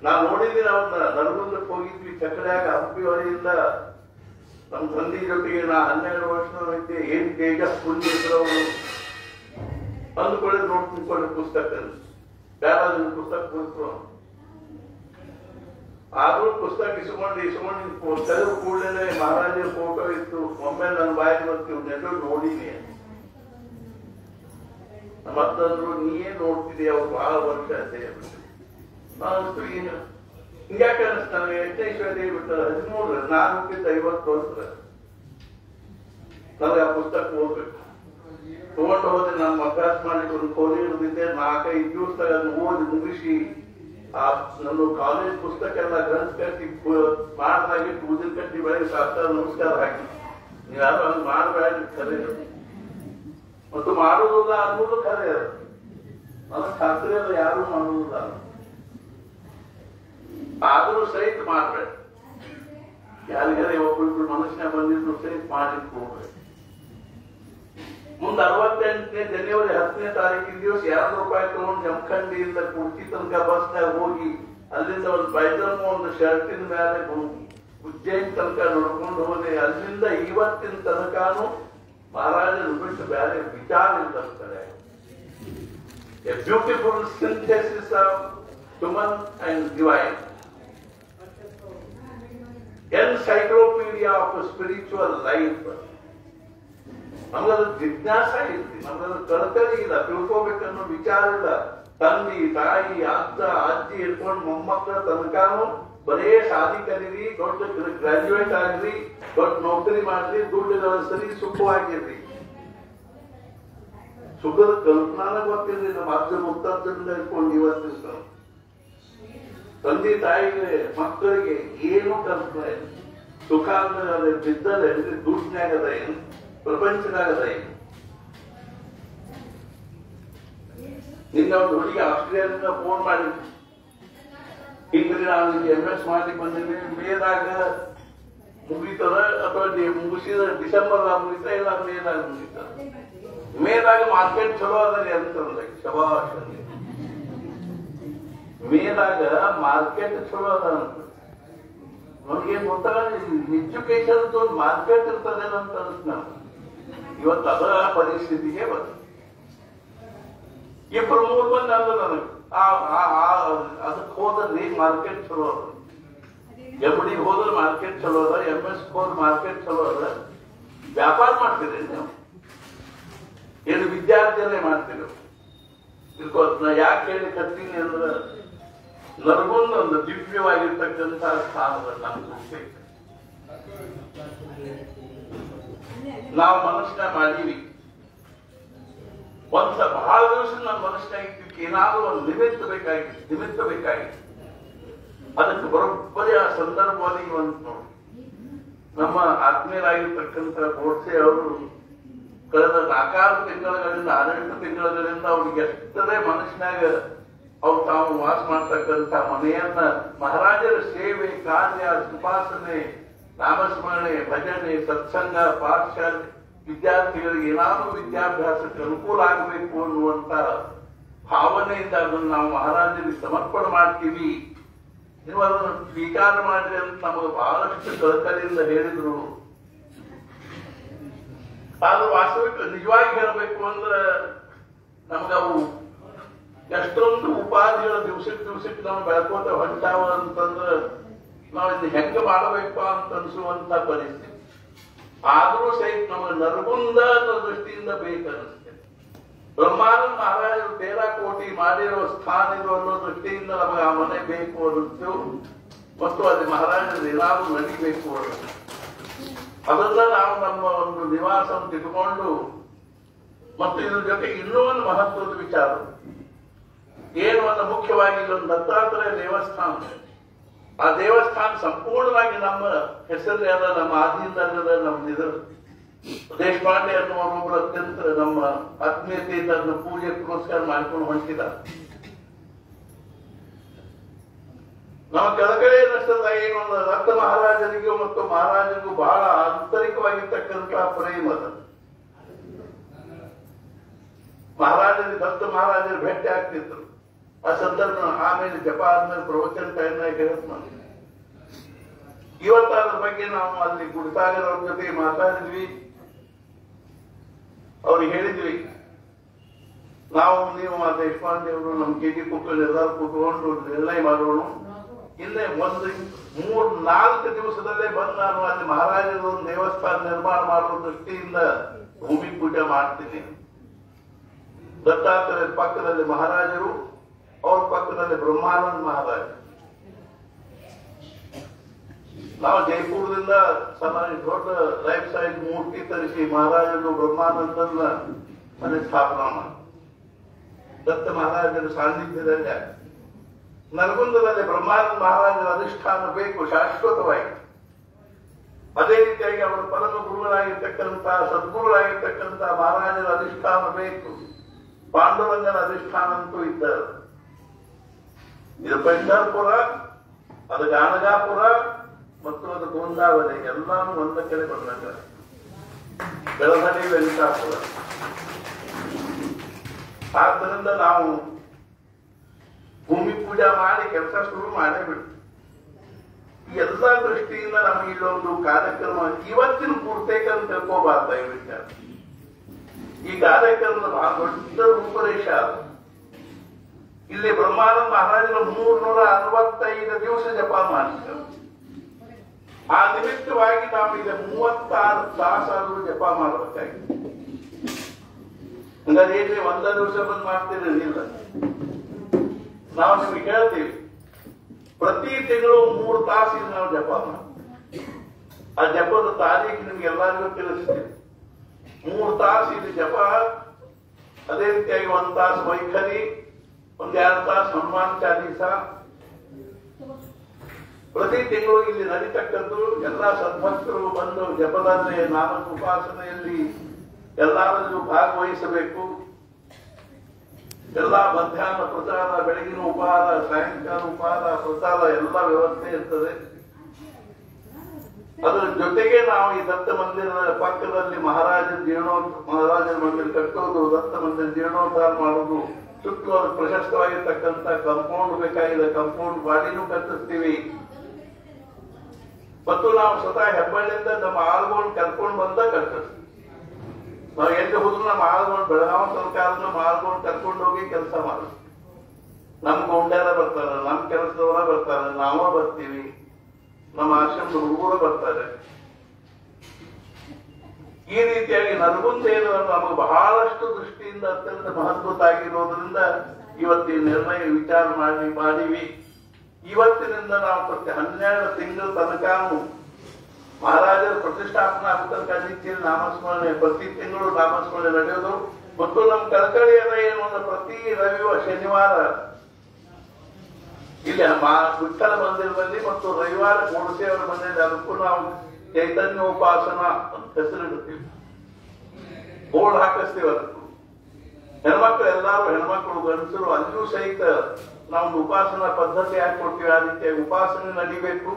ನಾನು ನೋಡಿದ್ದೀನಿ. ಅವ್ರನ್ನ ನರಗುಂದಕ್ಕೆ ಹೋಗಿದ್ವಿ, ಚಕಡ್ಯಾಗ ಹಂಪಿ ಹೊಳೆಯಿಂದ ನಮ್ಮ ತಂದೆ ಜೊತೆಗೆ. ನಾ 12 ವರ್ಷದವರಿದ್ದೆ. ಏನ್ ತೇಜಸ್ಪುಂಜಿ ಇದ್ರು ಅವರು. ಅಂದ್ಕೊಳ್ಳಿ ನೋಡ್ತಿದ್ಕೊಳ್ಳಿ ಪುಸ್ತಕ, ಯಾರಾದ್ರೂ ಪುಸ್ತಕ ಕೊಡ್ತು. ಆದ್ರೂ ಪುಸ್ತಕ ಇಸ್ಕೊಂಡು ತೆಗೆದು ಕೂಡಲೇ ಮಹಾರಾಜರ ಫೋಟೋ ಇತ್ತು. ಒಮ್ಮೆ ನನ್ನ ಬಾಯಿಗೆ ಬರ್ತೀವಿ, ನೆಟ್ಟು ನೋಡಿನಿ. ಮತ್ತಂದ್ರು ನೀ ಏನ್ ನೋಡ್ತಿದ್ದೆ? ಅವ್ರು ಬಹಳ ವರ್ಷ ಅದೇ ನಾನು ಏನು ಹಿಂಗ್ಯಾಕೆ ಅನಿಸ್ತು ನನಗೆ. 8ನೇ ಇಸ್ವಿಯಲ್ಲಿ ಬಿಟ್ಟು 13 ನಾನು ಹುಟ್ಟಿದ್ದ 50 ವರ್ಷ. ನನಗೆ ಆ ಪುಸ್ತಕ ಹೋಗ್ಬೇಕು ತಗೊಂಡು ಹೋದ್ರೆ ನಾನು ಅಭ್ಯಾಸ ಮಾಡ್ಲಿಕ್ಕೆ ಒಂದು ಕೋಲಿ ಇರ್ದಿದ್ದೆ. 4-5 ದಿವಸದಾಗ ಅದನ್ನು ಓದಿ ಮುಗಿಸಿ ನನ್ನ ಕಾಲೇಜ್ ಪುಸ್ತಕ ಎಲ್ಲ ಗ್ರಂಥ ಕಟ್ಟಿ ಮಾಡ್ದಾಗಿ ಪೂಜೆ ಕಟ್ಟಿ ಬೆಳಗ್ಗೆ ಶಾಸ್ತ್ರ ನಮಸ್ಕಾರ ಹಾಕಿ ನೀವು ಯಾರು ಹಂಗೆ ಮಾಡಬೇಡ ಖರೆ, ಮತ್ತು ಮಾಡುವುದಿಲ್ಲ ಅನ್ನೋದು ಖರೆ. ನನಗೆ ಖಾತ್ರಿ ಅಲ್ಲ ಯಾರು ಮಾಡುವುದಿಲ್ಲ, ಆದರೂ ಸಹಿತ ಮಾಡ್ಬೇಡ. ಯಾರಿಗಾರ ಒಬ್ಬರಿಬ್ರು ಮನುಷ್ಯನ ಬಂದಿದ್ರು ಸಹಿತ ಮಾಡ್ಲಿಕ್ಕೆ ಹೋಗ್ಬೇಕು. ಮುಂದೆ 68ನೇ ಜನವರಿ 10ನೇ ತಾರೀಕಿನ ದಿವಸ 2 ರೂಪಾಯಿ ತಗೊಂಡು ಜಮಖಂಡಿಯಿಂದ ಕುರ್ಚಿ ತನಕ ಬಸ್ನಾಗ ಹೋಗಿ ಅಲ್ಲಿಂದ ಒಂದು ಪೈಜಾಮ ಒಂದು ಶರ್ಟಿನ ಮೇಲೆ ಹೋಗಿ ಉಜ್ಜಯಿನಿ ತನಕ ನೋಡ್ಕೊಂಡು ಹೋದೆ. ಅಲ್ಲಿಂದ ಇವತ್ತಿನ ತನಕನೂ ಮಹಾರಾಜರು ಬಿಟ್ಟು ಬೇರೆ ವಿಚಾರ ಇರ್ತಾರೆ. A beautiful synthesis of human and divine, encyclopaedia of spiritual life. ನಮಗದು ಜಿಜ್ಞಾಸ ಇರ್ತಿ, ನಮಗದು ಕಳಕಳಿ ಇಲ್ಲ, ತಿಳ್ಕೋಬೇಕನ್ನೋ ವಿಚಾರ ಇಲ್ಲ. ತಂದೆ ತಾಯಿ ಅಜ್ಜ ಅಜ್ಜಿ ಇಟ್ಕೊಂಡು ಮೊಮ್ಮಕ್ಕಳ ತನಕನೂ ಬರೇ ಶಾದಿ ಕಲೀರಿ, ದೊಡ್ಡ ಗ್ರಾಜ್ಯುಯೇಟ್ ಆಗ್ರಿ, ದೊಡ್ಡ ನೌಕರಿ ಮಾಡ್ರಿ, ದುಡ್ಡು ಗಳಿಸ್ರಿ, ಸುಖವಾಗಿರ್ರಿ. ಸುಖದ ಕಲ್ಪನಾನ ಗೊತ್ತಿರ್ರಿ. ನಮ್ಮ ಅಜ್ಜ ಮುತ್ತಜ್ಜರಿಂದ ಇಟ್ಕೊಂಡು ಇವತ್ತಿನ ತಂದೆ ತಾಯಿಗೆ ಮಕ್ಕಳಿಗೆ ಏನು ಕಲ್ಪನೆ ಇಲ್ಲ. ಸುಖ ಅಂದ್ರೆ ಅದೇ ಬಿದ್ದದೆ, ದುಡ್ಡಿನಾಗದ ಏನು, ಪ್ರಪಂಚದಾಗದ ಏನು. ನಿನ್ನ ಒಂದು ಹುಡುಗಿ ಆಸ್ಟ್ರೇಲಿಯಾದಿಂದ ಫೋನ್ ಮಾಡಿ, ಹಿಂಗ್ರಿ ನಾನು MS ಮಾಡ್ಲಿಕ್ಕೆ ಬಂದಿದ್ದೀನಿ, ಮೇದಾಗ ಮುಗಿತದ ಅಥವಾ ಮುಗಿಸಿದ ಡಿಸೆಂಬರ್ದಾಗ ಮುಗಿತ ಇಲ್ಲ ಮೇದಾಗ ಮುಗಿತದ. ಮೇದಾಗ ಮಾರ್ಕೆಟ್ ಚಲೋ ಅದ ಅಂತಂದ್ರೆ ಶಬಾಷ್. ಮೇದಾಗ ಮಾರ್ಕೆಟ್ ಚಲೋ ಅದ ಅಂತ ನಮ್ಗೇನ್ ಗೊತ್ತಾಗ ಎಜುಕೇಶನ್ ಒಂದು ಮಾರ್ಕೆಟ್ ಇರ್ತದೆ ಅಂತ ಅನ್ಸುತ್ತೆ. ನಾವು ಇವತ್ತು ಅದರ ಪರಿಸ್ಥಿತಿಗೆ ಬಂದ. 2-3 ಮಂದಿ ಅಂದ್ರು ನನಗೆ ಅದಕ್ಕೆ ಹೋದ್ರೆ ಮಾರ್ಕೆಟ್ ಚಲೋ ಅದ, MD ಹೋದ್ರೆ ಮಾರ್ಕೆಟ್ ಚಲೋ ಅದ, MS ಹೋದ್ರೆ ಮಾರ್ಕೆಟ್ ಚಲೋ ಅದ. ವ್ಯಾಪಾರ ಮಾಡ್ತೀರಿ ನೀವು? ಏನು ವಿದ್ಯಾರ್ಥಿಯನ್ನೇ ಮಾಡ್ತೀರಿ? ನಾ ಯಾಕೆ ಹೇಳಿ ಕರ್ತೀನಿ ಅಂದ್ರೆ ನರಗೊಂದೊಂದು ದಿವ್ಯವಾಗಿರ್ತಕ್ಕಂಥ ಸ್ಥಾನದಲ್ಲಿ ನಮ್ಗೆ ನಾವು ಮನಸ್ಸಿನ ಮಾಡೀವಿ. ಒಂದ್ಸ ಬಹಳ ದಿವಸ ನನ್ನ ಮನಸ್ಸಿನಾಗ ಏನಾದ್ರೂ ಒಂದು ನಿಮಿತ್ತ ಬೇಕಾಗಿತ್ತು. ಅದಕ್ಕೆ ಬರೋಬ್ಬರಿ ಆ ಸಂದರ್ಭದಲ್ಲಿ ಒಂದು ನೋಡಿ, ನಮ್ಮ ಆತ್ಮೀಯರಾಗಿರ್ತಕ್ಕಂಥ ಗೋಡ್ಸೆ ಅವರು ಕಳೆದ 4 ತಿಂಗಳಿಂದ 8 ತಿಂಗಳಿಂದ ಅವ್ರಿಗೆ ಎಷ್ಟರೇ ಮನಸ್ಸಿನಾಗ ಅವ್ರು ತಾವು ವಾಸ ಮಾಡ್ತಕ್ಕಂಥ ಮನೆಯನ್ನ ಮಹಾರಾಜರ ಸೇವೆ, ಕಾರ್ಯ, ಉಪಾಸನೆ, ನಾಮಸ್ಮರಣೆ, ಭಜನೆ, ಸತ್ಸಂಗ, ಪಾಠಶಾಲೆ ವಿದ್ಯಾರ್ಥಿಗಳಿಗೆ ಏನಾದರೂ ವಿದ್ಯಾಭ್ಯಾಸಕ್ಕೆ ಅನುಕೂಲ ಆಗಬೇಕು ಅನ್ನುವಂತ ಭಾವನೆಯಿಂದ ಅದನ್ನು ನಾವು ಮಹಾರಾಜರಿಗೆ ಸಮರ್ಪಣೆ ಮಾಡ್ತೀವಿ. ನೀವು ಅದನ್ನು ಸ್ವೀಕಾರ ಮಾಡ್ರಿ ಅಂತ ನಮಗೆ ಬಹಳಷ್ಟು ಕಳಕಳಿಯಿಂದ ಹೇಳಿದ್ರು. ಆದ್ರೂ ವಾಸ್ತವಿಕ ನಿಜವಾಗಿ ಹೇಳಬೇಕು ಅಂದ್ರೆ ನಮಗವು ಎಷ್ಟೊಂದು ಉಪಾಧಿಗಳು ದಿವ್ಸಕ್ಕೆ ನಾವು ಬೆಳ್ಕೋತ ಹೊಂಟಾವ ಅಂತಂದ್ರೆ ನಾವು ಇದನ್ನ ಹೆಂಗ ಮಾಡಬೇಕು ಅಂತ ಅನಿಸುವಂತ ಪರಿಸ್ಥಿತಿ. ಆದರೂ ಸಹಿತ ನಮಗೆ ನರಗುಂದ ಅನ್ನೋ ದೃಷ್ಟಿಯಿಂದ ಬೇಕನ್ನಿಸ್ತದೆ. ಬ್ರಹ್ಮಾನಂದ ಮಹಾರಾಜರು 13 ಕೋಟಿ ಮಾಡಿರೋ ಸ್ಥಾನ ಇದು ಅನ್ನೋ ದೃಷ್ಟಿಯಿಂದ ನಮಗೆ ಆ ಮನೆ ಬೇಕು ಅನ್ನಿಸ್ತು. ಮತ್ತು ಅದು ಮಹಾರಾಜರು ಏನಾದರೂ ನಡಿಬೇಕು ಅನ್ನಿಸ್ತು. ಅದನ್ನ ನಾವು ನಮ್ಮ ಒಂದು ನಿವಾಸ ಇಟ್ಕೊಂಡು, ಮತ್ತು ಇದ್ರ ಜೊತೆಗೆ ಇನ್ನೂ ಒಂದು ಮಹತ್ವದ ವಿಚಾರ ಏನು ಅಂದ್ರೆ, ಮುಖ್ಯವಾಗಿ ಇಲ್ಲೊಂದು ದತ್ತಾತ್ರೇಯ ದೇವಸ್ಥಾನ. ಆ ದೇವಸ್ಥಾನ ಸಂಪೂರ್ಣವಾಗಿ ನಮ್ಮ ಹೆಸರೇ ಅದ, ನಮ್ಮ ಆಧೀನದಲ್ಲದ. ನಮ್ಮ ದೇಶಪಾಂಡೆ ಅನ್ನುವರೊಬ್ಬರು ಅತ್ಯಂತ ನಮ್ಮ ಆತ್ಮೀಯತೆಯಿಂದ ಅದನ್ನ ಪೂಜೆ ಪುರಸ್ಕಾರ ಮಾಡ್ಕೊಂಡು ಹೊಂಟಿದ್ದಾರೆ. ನಮ್ಮ ಕೆಳಗಡೆ ನಷ್ಟದ ಏನು ಅಂದ್ರೆ, ದತ್ತ ಮಹಾರಾಜರಿಗೂ ಮತ್ತು ಮಹಾರಾಜರಿಗೂ ಬಹಳ ಆಂತರಿಕವಾಗಿರ್ತಕ್ಕಂಥ ಪ್ರೇಮ ಅದ. ಮಹಾರಾಜರಿಗೆ ದತ್ತ ಮಹಾರಾಜರು ಭೇಟಿ ಆಗ್ತಿದ್ರು. ಆ ಸಂದರ್ಭ ಆಮೇಲೆ ಜಪ ಆದ್ಮೇಲೆ ಪ್ರವಚನ ಟೈಮ್ನಾಗ ಹೇಳತ್ ಮಾಡಿ. ಇವತ್ತು ಅದ್ರ ಬಗ್ಗೆ ನಾವು ಅಲ್ಲಿ ಗುಡ್ತಾಗರವ್ರ ಜೊತೆ ಮಾತಾಡಿದ್ವಿ. ಅವ್ರಿಗೆ ಹೇಳಿದ್ವಿ, ನಾವು ನೀವು ಆ ದೇಶಪಾಂಡೆ ಅವರು ನಮ್ಮ ಕೆಜಿ ಕುಕ್ಕಲ್ಲಿ ಎಲ್ಲರೂ ಕೂತ್ಕೊಂಡು ನಿರ್ಣಯ ಮಾಡೋಣ. ಇಲ್ಲೇ 3-4 ದಿವಸದಲ್ಲೇ ಬಂದು ನಾನು ಅಲ್ಲಿ ಮಹಾರಾಜರ ಒಂದು ದೇವಸ್ಥಾನ ನಿರ್ಮಾಣ ಮಾಡುವ ದೃಷ್ಟಿಯಿಂದ ಭೂಮಿ ಪೂಜೆ ಮಾಡ್ತೀನಿ. ದತ್ತಾತ್ರೇಯ ಪಕ್ಕದಲ್ಲಿ ಮಹಾರಾಜರು, ಅವ್ರ ಪಕ್ಕದಲ್ಲಿ ಬ್ರಹ್ಮಾನಂದ ಮಹಾರಾಜ. ನಾವು ಜೈಪುರದಿಂದ ದೊಡ್ಡ ಲೈಫ್ ಸೈಜ್ ಮೂರ್ತಿ ತರಿಸಿ ಮಹಾರಾಜರು ಬ್ರಹ್ಮಾನಂದನ ಮನೆ ಸ್ಥಾಪನಾ ಮಾಡಿ ದತ್ತ ಮಹಾರಾಜರ ಸಾನ್ನಿಧ್ಯದಲ್ಲಿ ನರಗುಂದದಲ್ಲಿ ಬ್ರಹ್ಮಾನಂದ ಮಹಾರಾಜರ ಅಧಿಷ್ಠಾನ ಬೇಕು ಶಾಶ್ವತವಾಗಿ. ಅದೇ ರೀತಿಯಾಗಿ ಅವರ ಪರಮ ಗುರುಗಳಾಗಿರ್ತಕ್ಕಂಥ ಸದ್ಗುರುಗಳಾಗಿರ್ತಕ್ಕಂಥ ಮಹಾರಾಜರ ಅಧಿಷ್ಠಾನ ಬೇಕು. ಪಾಂಡುರಂಗನ ಅಧಿಷ್ಠಾನ ಅಂತೂ ಇದ್ದಾರೆ. ಇದು ಪಂಢರಪುರ, ಅದು ಗಾಣಗಾಪುರ ಮತ್ತು ಅದು ಗೋಂದಾವಲಿ ಎಲ್ಲಾನು ಒಂದ ಕಡೆ ಬಂದಾಗ ಬೆಳಗಡಿ ವೆಂಕಟಾಪುರ. ಆದ್ದರಿಂದ ನಾವು ಭೂಮಿ ಪೂಜೆ ಮಾಡಿ ಕೆಲಸ ಶುರು ಮಾಡೇ ಬಿಡ್ತೀವಿ. ಈ ಎಲ್ಲಾ ದೃಷ್ಟಿಯಿಂದ ನಮಗೆ ಇಲ್ಲೊಂದು ಕಾರ್ಯಕ್ರಮ ಇವತ್ತಿನ ಪೂರ್ತೇಕನ್ನು ತಿಳ್ಕೋಬಾರ್ದ ಈ ವಿಚಾರ. ಈ ಕಾರ್ಯಕ್ರಮದ ಬಹಳ ದೊಡ್ಡ ರೂಪರೇಷ. ಇಲ್ಲಿ ಬ್ರಹ್ಮಾನಂದ ಮಹಾರಾಜರು 365 ದಿವಸ ಜಪ ಮಾಡ್ತಾರೆ. ಆ ನಿಮಿತ್ತವಾಗಿ ನಾವು ಈಗ 36 ತಾಸಾದರೂ ಜಪ ಮಾಡಬೇಕಾಗಿದೆ. ಹಂಗಾದ್ರೆ ಒಂದ ದಿವಸ ಬಂದು ಮಾಡ್ತಿರಲಿಲ್ಲ. ನಾವು ನಿಮ್ಗೆ ಹೇಳ್ತೀವಿ, ಪ್ರತಿ ತಿಂಗಳು 3 ತಾಸಿಗೆ ನಾವು ಜಪ ಮಾಡ್ತೀವಿ. ಆ ಜಪದ ತಾರೀಖು ನಿಮ್ಗೆ ಎಲ್ಲರಿಗೂ ತಿಳಿಸ್ತೀವಿ. 3 ತಾಸು ಇದು ಜಪ. ಅದೇ ರೀತಿಯಾಗಿ 1 ತಾಸು ವೈಖರಿ, 1-2 ತಾಸು ಹನುಮಾನ್ ಚಾಲೀಸ. ಪ್ರತಿ ತಿಂಗಳು ಇಲ್ಲಿ ನಡೀತಕ್ಕದ್ದು ಎಲ್ಲಾ ಸದ್ಭಕ್ತರು ಬಂದು ಜಪದಲ್ಲಿ ನಾಮ ಉಪಾಸನೆಯಲ್ಲಿ ಎಲ್ಲರಲ್ಲೂ ಭಾಗವಹಿಸಬೇಕು. ಎಲ್ಲಾ ಮಧ್ಯಾಹ್ನ ಪ್ರಸಾದ, ಬೆಳಗಿನ ಉಪಹಾರ, ಸಾಯಂಕಾಲ ಉಪಹಾರ, ಪ್ರಸಾದ ಎಲ್ಲ ವ್ಯವಸ್ಥೆ ಇರ್ತದೆ. ಅದರ ಜೊತೆಗೆ ನಾವು ಈ ದತ್ತ ಮಂದಿರದ ಪಕ್ಕದಲ್ಲಿ ಮಹಾರಾಜರ ಮಂದಿರ ಕಟ್ಟೋದು, ದತ್ತ ಮಂದಿರ ಜೀರ್ಣೋದ್ಧಾರ ಮಾಡೋದು, ಸುತ್ತಲೂ ಪ್ರಶಸ್ತವಾಗಿರ್ತಕ್ಕಂಥ ಕಂಪೌಂಡ್ ಬೇಕಾಗಿದೆ, ಕಂಪೌಂಡ್ ಬಾಡಿನೂ ಕಟ್ಟಿಸ್ತೀವಿ. ಮತ್ತು ನಾವು ಸ್ವತಃ ಹೆಬ್ಬಳ್ಳಿಯಿಂದ ನಮ್ಮ ಆಳುಗಳನ್ನು ಕರ್ಕೊಂಡು ಬಂದ ಕಟ್ಟಿಸ್ತೀವಿ. ನಾವು ಎಲ್ಲಿ ಹೋದ್ರು ನಮ್ಮ ಆಳುಗಳು ಬೆಳಗಾವಿ ಸರ್ಕಾರದ ನಮ್ಮ ಆಳುಗಳನ್ನು ಕರ್ಕೊಂಡು ಹೋಗಿ ಕೆಲಸ ಮಾಡಿಸ್ತೀವಿ. ನಮ್ ಗೌಂಡ್ಯಾರ ಬರ್ತಾರೆ, ನಮ್ ಕೆಲಸದವರ ಬರ್ತಾರೆ, ನಾವ ಬರ್ತೀವಿ, ನಮ್ಮ ಆಶ್ರಮದ ಹುಡುಗರು ಬರ್ತಾರೆ. ಈ ರೀತಿಯಾಗಿ ನರಗುಂದೇನು ನಮಗೆ ಬಹಳಷ್ಟು ದೃಷ್ಟಿಯಿಂದ ಅತ್ಯಂತ ಮಹತ್ವದ ಆಗಿರೋದ್ರಿಂದ ಇವತ್ತು ಈ ನಿರ್ಣಯ ವಿಚಾರ ಮಾಡಿವಿ. ಇವತ್ತಿನಿಂದ ನಾವು ಪ್ರತಿ 12 ತಿಂಗಳ ತನಕ ಮಹಾರಾಜರ ಪ್ರತಿಷ್ಠಾಪನಾ ತನಕ ರೀತಿಯಲ್ಲಿ ನಾಮಸ್ಮರಣೆ, ಪ್ರತಿ ತಿಂಗಳು ನಾಮಸ್ಮರಣೆ ನಡೆಯೋದು. ಮತ್ತು ನಮ್ಮ ಕಳಕಳಿಯದ ಏನು ಅಂದ್ರೆ, ಪ್ರತಿ ಶನಿವಾರ ಇಲ್ಲಿ ವಿಠ್ಠಲ ಮಂದಿರದಲ್ಲಿ ಮತ್ತು ರವಿವಾರ ಗೋಡಸೆಯವರ ಮನೆಯಲ್ಲಿ ಅದಕ್ಕೂ ನಾವು ಚೈತನ್ಯ ಉಪಾಸನ ಅಂತ ಹೆಸರಿಡ್ತೀವಿ. ಬೋರ್ಡ್ ಹಾಕಿಸ್ತೀವಿ. ಅದಕ್ಕೂ ಹೆಣ್ಮಕ್ಳು ಎಲ್ಲಾರು ಹೆಣ್ಮಕ್ಳು ಗಂಡಸರು ಅಲ್ಲಿಯೂ ಸಹಿತ ನಾವು ಉಪಾಸನಾ ಪದ್ಧತಿ ಹಾಕೊಡ್ತೀವಿ. ಆ ರೀತಿಯಾಗಿ ಉಪಾಸನೆ ನಡಿಬೇಕು.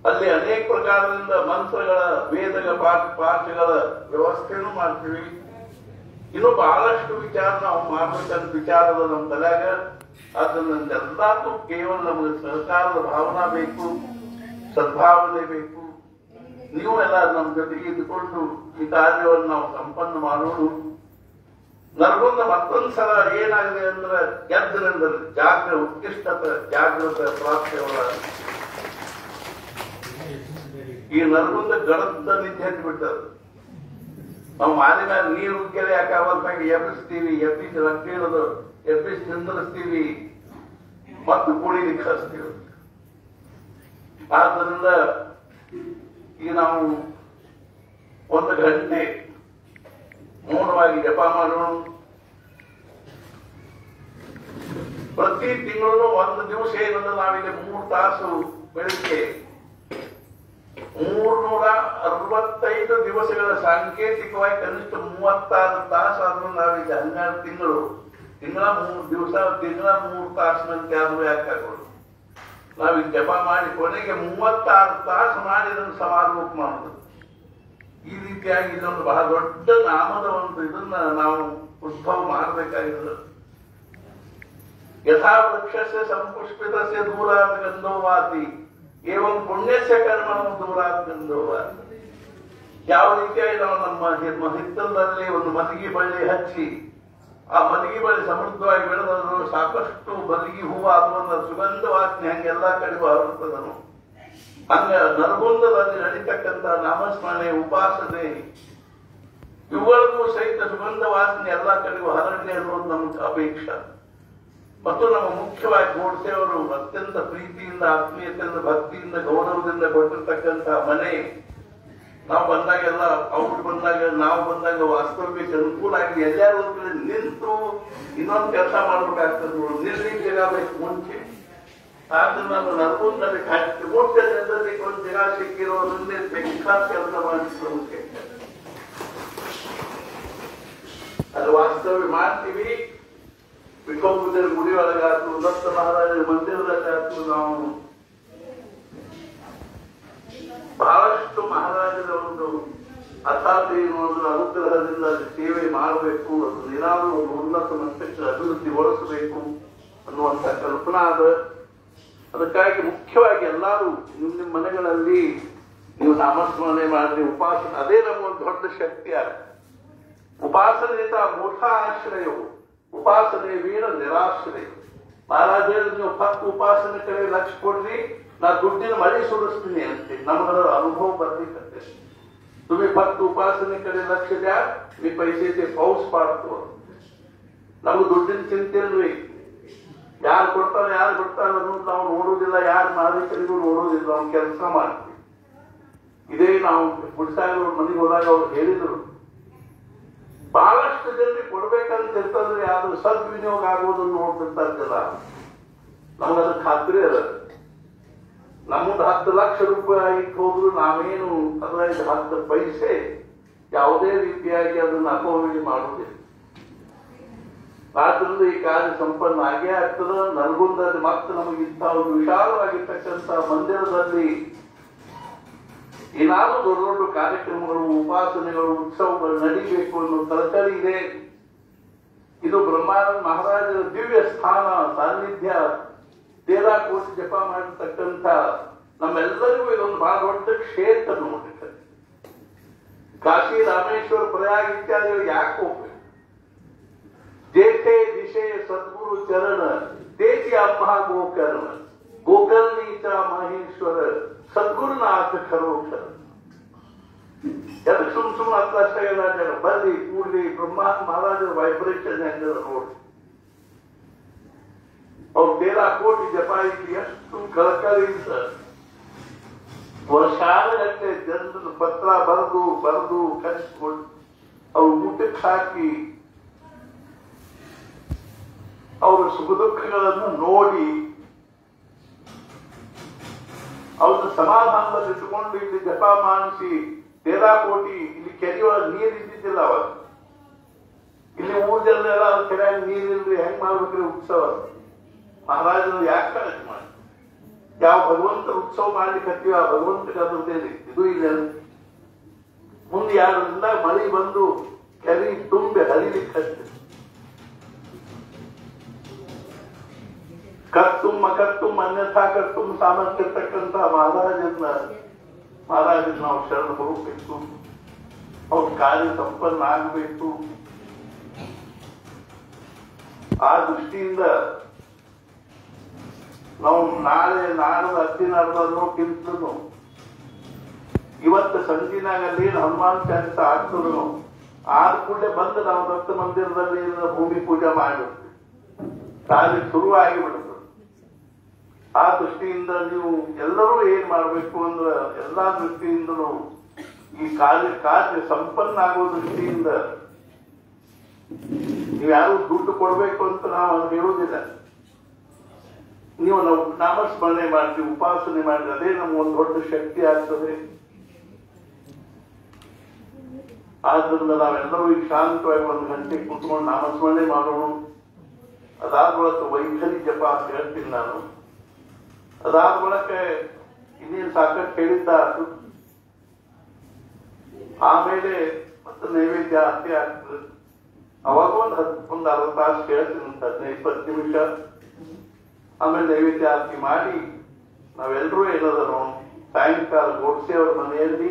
ಅಲ್ಲಿ ಅನೇಕ ಪ್ರಕಾರದಿಂದ ಮಂತ್ರಗಳ, ವೇದಗಳ ಪಾಠಗಳ ವ್ಯವಸ್ಥೆನೂ ಮಾಡ್ತೀವಿ. ಇನ್ನು ಬಹಳಷ್ಟು ವಿಚಾರ ನಾವು ಮಾಡ್ಬೇಕಂತ ವಿಚಾರದ ನಮ್ಮ ತಲೆಯಾಗ. ಅದರಿಂದ ಎಲ್ಲಕ್ಕೂ ಕೇವಲ ನಮಗೆ ಸಹಕಾರದ ಭಾವನಾ ಬೇಕು, ಸದ್ಭಾವನೆ ಬೇಕು. ನೀವು ಎಲ್ಲ ನಮ್ಮ ಜೊತೆಗೆ ಇದ್ದುಕೊಂಡು ಈ ಕಾರ್ಯವನ್ನು ನಾವು ಸಂಪನ್ನ ಮಾಡೋದು. ನರಗುಂದ ಮತ್ತೊಂದ್ಸಲ ಏನಾಗಿದೆ ಅಂದ್ರೆ, ಗೆದ್ದರೆಂದ್ರೆ ಉತ್ಕೃಷ್ಟತೆ, ಜಾಗೃತ ಪ್ರಾಪ್ತಿಯವರ ಈ ನರಗುಂದ ಗಡದ ನಿಂತು ಹತ್ತಿ ಬಿಡ್ತಾರೆ. ನಾವು ಮಾರಿ ಮೇಲೆ ನೀರು ಕೆರೆ ಯಾಕೆ ಅವತ್ತಾಗಿ ಎಬ್ಬಿಸ್ತೀವಿ, ಎಬ್ಬಿಸಿ ರಕ್ಕೇಳೋದು, ಎಬ್ಬಿಸಿ ನಿಂದಿರಿಸ್ತೀವಿ ಮತ್ತು ಕುಡಿಲಿಕ್ಕೆ ಹಚ್ತೀವಿ. ಆದ್ದರಿಂದ ಈಗ ನಾವು 1 ಗಂಟೆ ಮೌನವಾಗಿ ಜಪ ಮಾಡೋಣ. ಪ್ರತಿ ತಿಂಗಳು 1 ದಿವಸ ಏನಂದ್ರೆ ನಾವಿಲ್ಲಿ 3 ತಾಸು ಬೆಳಿಗ್ಗೆ 365 ದಿವಸಗಳ ಸಾಂಕೇತಿಕವಾಗಿ ಕನಿಷ್ಠ 36 ತಾಸು ಆದ್ರೂ ನಾವೀಗ 12 ತಿಂಗಳು ತಿಂಗಳ 3 ದಿವಸ ತಿಂಗಳ 3 ತಾಸಿನಂತೆ ಆದ್ರೂ ಯಾಕಾಗೋದು. ನಾವೀಗ ಜಪ ಮಾಡಿ ಕೊನೆಗೆ 36 ತಾಸು ಮಾಡಿ ಇದನ್ನು ಸಮಾರೋಪ ಮಾಡುದು. ಈ ರೀತಿಯಾಗಿ ಇದೊಂದು ಬಹಳ ದೊಡ್ಡ ನಾಮದ ಒಂದು ಇದನ್ನ ನಾವು ಉದ್ಭವ ಮಾಡಬೇಕಾಗಿದೆ. ಯಥಾ ವೃಕ್ಷಸ್ಯ ಸಂಪುಷ್ಪಿತಸ್ಯ ದೂರಾತ್ ಗಂಧೋವಾತಿ ಏವಂ ಪುಣ್ಯಸ್ಯ ಕರ್ಮಣ ದೂರಾತ್ ಗಂಧೋವಾತಿ. ಯಾವ ರೀತಿಯಾಗಿ ನಾವು ನಮ್ಮ ಹಿತ್ತಲದಲ್ಲಿ ಒಂದು ಮಲಗಿ ಬಳ್ಳಿ ಹಚ್ಚಿ ಆ ಮಲಗಿ ಬಳ್ಳಿ ಸಮೃದ್ಧವಾಗಿ ಬೆಳೆದ್ರು ಸಾಕಷ್ಟು ಮಲಗಿ ಹೂವು ಅಥವಾ ಸುಗಂಧ ವಾಸನೆ ಹಂಗೆಲ್ಲ ಕಡಿಮೆ ಹರಡುತ್ತದನು. ಹಂಗ ನರಗುಂದದಲ್ಲಿ ನಡೀತಕ್ಕಂಥ ನಾಮಸ್ಮರಣೆ, ಉಪಾಸನೆ ಇವುಗಳಿಗೂ ಸಹಿತ ಸುಗಂಧ ವಾಸನೆ ಎಲ್ಲ ಕಡೆಗೂ ಹರಡಲಿ ಅನ್ನೋದು ನಮ್ಗೆ ಅಪೇಕ್ಷೆ. ಮತ್ತು ನಮ್ಮ ಮುಖ್ಯವಾಗಿ ಗೋಡ್ಸೆಯವರು ಅತ್ಯಂತ ಪ್ರೀತಿಯಿಂದ, ಆತ್ಮೀಯತೆಯಿಂದ, ಭಕ್ತಿಯಿಂದ, ಗೌರವದಿಂದ ಕೊಟ್ಟಿರ್ತಕ್ಕಂಥ ಮನೆ ನಾವು ಬಂದಾಗೆಲ್ಲ ಅವ್ರು ಬಂದಾಗ ನಾವು ಬಂದಾಗ ವಾಸ್ತವ್ಯಕ್ಕೆ ಅನುಕೂಲ ಆಗಿ ಎಲ್ಲಾರು ಒಂದ್ ಕಡೆ ನಿಂತು ಇನ್ನೊಂದು ಕೆಲಸ ಮಾಡ್ಬೇಕಾಗ್ತದೆ. ನಿಲ್ಲಿಗೆ ಜಾಗ ಬೇಕು ಮುಂಚೆ. ಆದ್ರೆ ನಾನು ನರಗುಂದಲ್ಲಿ ಮುಟ್ಟದಲ್ಲಿ ಒಂದು ಜಾಗ ಸಿಕ್ಕಿರೋದ್ರಿಂದ ಬೇಕಾದ ಕೆಲಸ ಮಾಡಿಸ್ಕೊಳ್ಳೋಕೆ ಅದು ವಾಸ್ತವ್ಯ ಮಾಡ್ತೀವಿ. ವಿಕೋಪುರ ಗುಡಿ ಒಳಗಾಯ್ತು, ದತ್ತ ಮಹಾರಾಜರ ಮಂದಿರದಲ್ಲಾಯ್ತು, ನಾವು ಬಹಳಷ್ಟು ಮಹಾರಾಜರ ಒಂದು ಅಸಾಧ್ಯ ಒಂದು ಅನುಗ್ರಹದಿಂದ ಸೇವೆ ಮಾಡಬೇಕು, ಅದು ಏನಾದರೂ ಒಂದು ಉನ್ನತ ಮಟ್ಟಕ್ಕೆ ಅಭಿವೃದ್ಧಿಗೊಳಿಸಬೇಕು ಅನ್ನುವಂಥ ಕಲ್ಪನಾ ಅದ. ಅದಕ್ಕಾಗಿ ಮುಖ್ಯವಾಗಿ ಎಲ್ಲರೂ ನಿಮ್ಮ ಮನೆಗಳಲ್ಲಿ ನೀವು ನಾಮಸ್ಮರಣೆ ಮಾಡಿ ಉಪಾಸನೆ, ಅದೇ ನಮಗೊಂದು ದೊಡ್ಡ ಶಕ್ತಿ ಆಗ. ಉಪಾಸನೆಯಿಂದ ಮೋಕ್ಷ ಆಶ್ರಯವು, ಉಪಾಸನೆ ವೀರ ನಿರಾಶ್ರಯ. ಮಹಾರಾಜರು ನೀವು 10 ಉಪಾಸನೆ ಕಡೆ ಲಕ್ಷ್ಯ ಕೊಡ್ರಿ, ನಾ ದುಡ್ಡಿನ ಮಳೆ ಸುರಿಸ್ತೀನಿ ಅಂತೆ. ನಮಗದ ಅನುಭವ ಬರ್ಲಿಕ್ಕೆ तुम्ही 10 ಉಪಾಸನೆ ಕಡೆ ಲಕ್ಷ್ಯ द्या, मी पैसे पाऊस पाडतो. ನಮ್ಗೆ ದುಡ್ಡಿನ ಚಿಂತೆ ಇಲ್ರಿ. ಯಾರು ಕೊಡ್ತಾರೆ ಯಾರು ಬಿಡ್ತಾರೆ ಅನ್ನೋದು ನಾವು ನೋಡುವುದಿಲ್ಲ, ಯಾರು ಮಾಲೀಕರಿಗೂ ನೋಡುವುದಿಲ್ಲ. ನಾವು ಕೆಲಸ ಮಾಡ್ತೀವಿ. ಇದೇ ನಾವು ಗುಡ್ಸಾಗ ಮನೆಗೆ ಹೋದಾಗ ಅವ್ರು ಹೇಳಿದ್ರು, ಬಹಳಷ್ಟು ಜನರಿಗೆ ಕೊಡ್ಬೇಕಂತ ಇರ್ತಂದ್ರೆ ಯಾರು ಸದ್ವಿನಿಯೋಗ ಆಗೋದನ್ನು ನೋಡ್ತಿರ್ತಾರೆ ಜನ. ನಮಗದು ಖಾತ್ರಿ ಅದ. ನಮ್ಮದು 10 ಲಕ್ಷ ರೂಪಾಯಿ ಹೋದ್ರು ನಾವೇನು ಅದರಲ್ಲಿ 10 ಪೈಸೆ ಯಾವುದೇ ರೀತಿಯಾಗಿ ಅದನ್ನು ಅಪವ್ಯಯ ಮಾಡುವುದಿಲ್ಲ. ಆದ್ರಿಂದ ಈ ಕಾರ್ಯ ಸಂಪನ್ನ ಆಗೇ ಆಗ್ತದ. ನರಗುಂದಲ್ಲಿ ಮತ್ತೆ ನಮಗಿಂತ ಒಂದು ವಿಶಾಲವಾಗಿರ್ತಕ್ಕಂಥ ಮಂದಿರದಲ್ಲಿ ಏನಾದರೂ ದೊಡ್ಡ ದೊಡ್ಡ ಕಾರ್ಯಕ್ರಮಗಳು, ಉಪಾಸನೆಗಳು, ಉತ್ಸವಗಳು ನಡೀಬೇಕು ಅನ್ನೋ ತಳಕಳಿ ಇದೆ. ಇದು ಬ್ರಹ್ಮಾನಂದ ಮಹಾರಾಜರ ದಿವ್ಯ ಸ್ಥಾನ, ಸಾನ್ನಿಧ್ಯ, 13 ಕೋಟಿ ಜಪ ಮಾಡಿರ್ತಕ್ಕಂಥ ನಮ್ಮೆಲ್ಲರಿಗೂ ಇದೊಂದು ಬಹಳ ದೊಡ್ಡ ಕ್ಷೇತ್ರ ನೋಡ್ಲಿಕ್ಕೆ. ಕಾಶಿ, ರಾಮೇಶ್ವರ, ಪ್ರಯಾಗ ಇತ್ಯಾದಿಗಳು ಯಾಕೆ ಹೋಗ್ಬೇಕು? जेथे दिशे सद्गुरु चरण तेची आम्हा गोकर्ण, गोकर्णीचा महेश्वर सद्गुरुनाथ खरोखर. सुम सुम आता जन बल्ली ಕೂಡಲಿ ಬ್ರಹ್ಮ ಮಹಾರಾಜರ ವೈಬ್ರೇಷನ್ ಹೆಂಗದ ನೋಡಿ. ಅವ್ರು 13 ಕೋಟಿ ಜಪಾಯಿಸಿ ಎಷ್ಟು ಕಳಕಳಿಯಿಂದ ವರ್ಷಾನುಗಟ್ಟಲೆ ಜನರನ್ನು ಪತ್ರ ಬರೆದು ಬರೆದು ಕಳಿಸ್ಕೊಂಡು ಅವ್ರು ಊಟಕ್ಕೆ ಹಾಕಿ ಅವರ ಸುಖ ದುಃಖಗಳನ್ನು ನೋಡಿ ಅವ್ರನ್ನ ಸಮಾಧಾನದಲ್ಲಿ ಇಟ್ಟುಕೊಂಡು ಇಲ್ಲಿ ಜಪ ಮಾಡಿಸಿ 13 ಕೋಟಿ. ಇಲ್ಲಿ ಕೆರೆಯೊಳಗೆ ನೀರು ಇದ್ದಿದ್ದಿಲ್ಲ ಅವಾಗ. ಇಲ್ಲಿ ಊರ್ ಜನರೆಲ್ಲ ಕೆರೆಯಾಗಿ ನೀರಿಲ್ರಿ, ಹೆಂಗ್ ಮಾಡ್ಬೇಕ್ರಿ ಉತ್ಸವ? ಮಹಾರಾಜರು ಯಾಕೆ ಕಾಳಜಿ ಮಾಡಿ ಯಾವ ಭಗವಂತ ಉತ್ಸವ ಮಾಡ್ಲಿಕ್ಕೆ ಹತ್ತೀವಿ, ಆ ಭಗವಂತಗೆ ಅದ್ರದ್ದೇನೆ ಇದು ಇಲ್ಲ. ಮುಂದೆ ಯಾರಿಂದ ಮಳೆ ಬಂದು ಕೆರೆ ತುಂಬಿ ಹರಿಲಿಕ್ಕೆ ಹತ್ತಿ ಕರ್ತುಂ ಅಕರ್ತುಂ ಅನ್ಯಥಾ ಕರ್ತುಂ ಸಾಮರ್ಥ್ಯ ಇರ್ತಕ್ಕಂಥ ಮಹಾರಾಜನ ನಾವು ಶರಣ ಹೋಗಬೇಕು. ಅವ್ರ ಕಾರ್ಯ ಸಂಪನ್ನ ಆಗಬೇಕು. ಆ ದೃಷ್ಟಿಯಿಂದ ನಾವು ನಾಳೆ ನಾಡದ 10 ನಾಡದಲ್ಲೋಕ್ಕಿಂತಲೂ ಇವತ್ತು ಸಂಜಿನಾಗಲ್ಲಿ ಹನುಮಾನ್ ಚಾಲಿಸ ಆಗ್ತದನು ಆದ ಕೂಡಲೇ ಬಂದು ನಾವು ದತ್ತ ಮಂದಿರದಲ್ಲಿ ಭೂಮಿ ಪೂಜೆ ಮಾಡಿಬಿಡ್ತೀವಿ. ಕಾರ್ಯ ಶುರುವಾಗಿ ಬಿಡುತ್ತೆ. ಆ ದೃಷ್ಟಿಯಿಂದ ನೀವು ಎಲ್ಲರೂ ಏನ್ ಮಾಡ್ಬೇಕು ಅಂದ್ರೆ ಎಲ್ಲಾ ದೃಷ್ಟಿಯಿಂದಲೂ ಈ ಕಾರ್ಯ ಸಂಪನ್ನ ಆಗೋ ದೃಷ್ಟಿಯಿಂದ ನೀವು ಯಾರು ದುಡ್ಡು ಕೊಡ್ಬೇಕು ಅಂತ ನಾವು ಅದು ಹೇಳುವುದಿಲ್ಲ. ನೀವು ನಾವು ನಾಮಸ್ಮರಣೆ ಮಾಡ್ತೀವಿ, ಉಪಾಸನೆ ಮಾಡಿ, ಅದೇ ನಮ್ಗೆ ಒಂದು ದೊಡ್ಡ ಶಕ್ತಿ ಆಗ್ತದೆ. ಆದ್ರಿಂದ ನಾವೆಲ್ಲರೂ ಈಗ ಶಾಂತವಾಗಿ 1 ಗಂಟೆ ಕುತ್ಕೊಂಡು ನಾಮಸ್ಮರಣೆ ಮಾಡೋಣ. ಅದಾದ ಬಳಿಕ ವೈಖರಿ ಜಪ ಅಂತ ಹೇಳ್ತೀನಿ ನಾನು. ಅದಾದ ಬಳಿಕ ಇನ್ನೇನು ಸಾಕಷ್ಟು ಹೇಳಿದ್ದಾತು. ಆಮೇಲೆ ಮತ್ತೆ ನೈವೇದ್ಯ ಆರತಿ ಆಗ್ತದೆ. ಅವಾಗ ಒಂದು 60 ತಾಸು ಕೇಳ್ತೀನಿ, 15-20 ನಿಮಿಷ. ಆಮೇಲೆ ನೈವೇದ್ಯ ಆರತಿ ಮಾಡಿ ನಾವೆಲ್ಲರೂ ಏನದನು ಸಾಯಂಕಾಲ ಗೋಡ್ಸೆ ಅವರ ಮನೆಯಲ್ಲಿ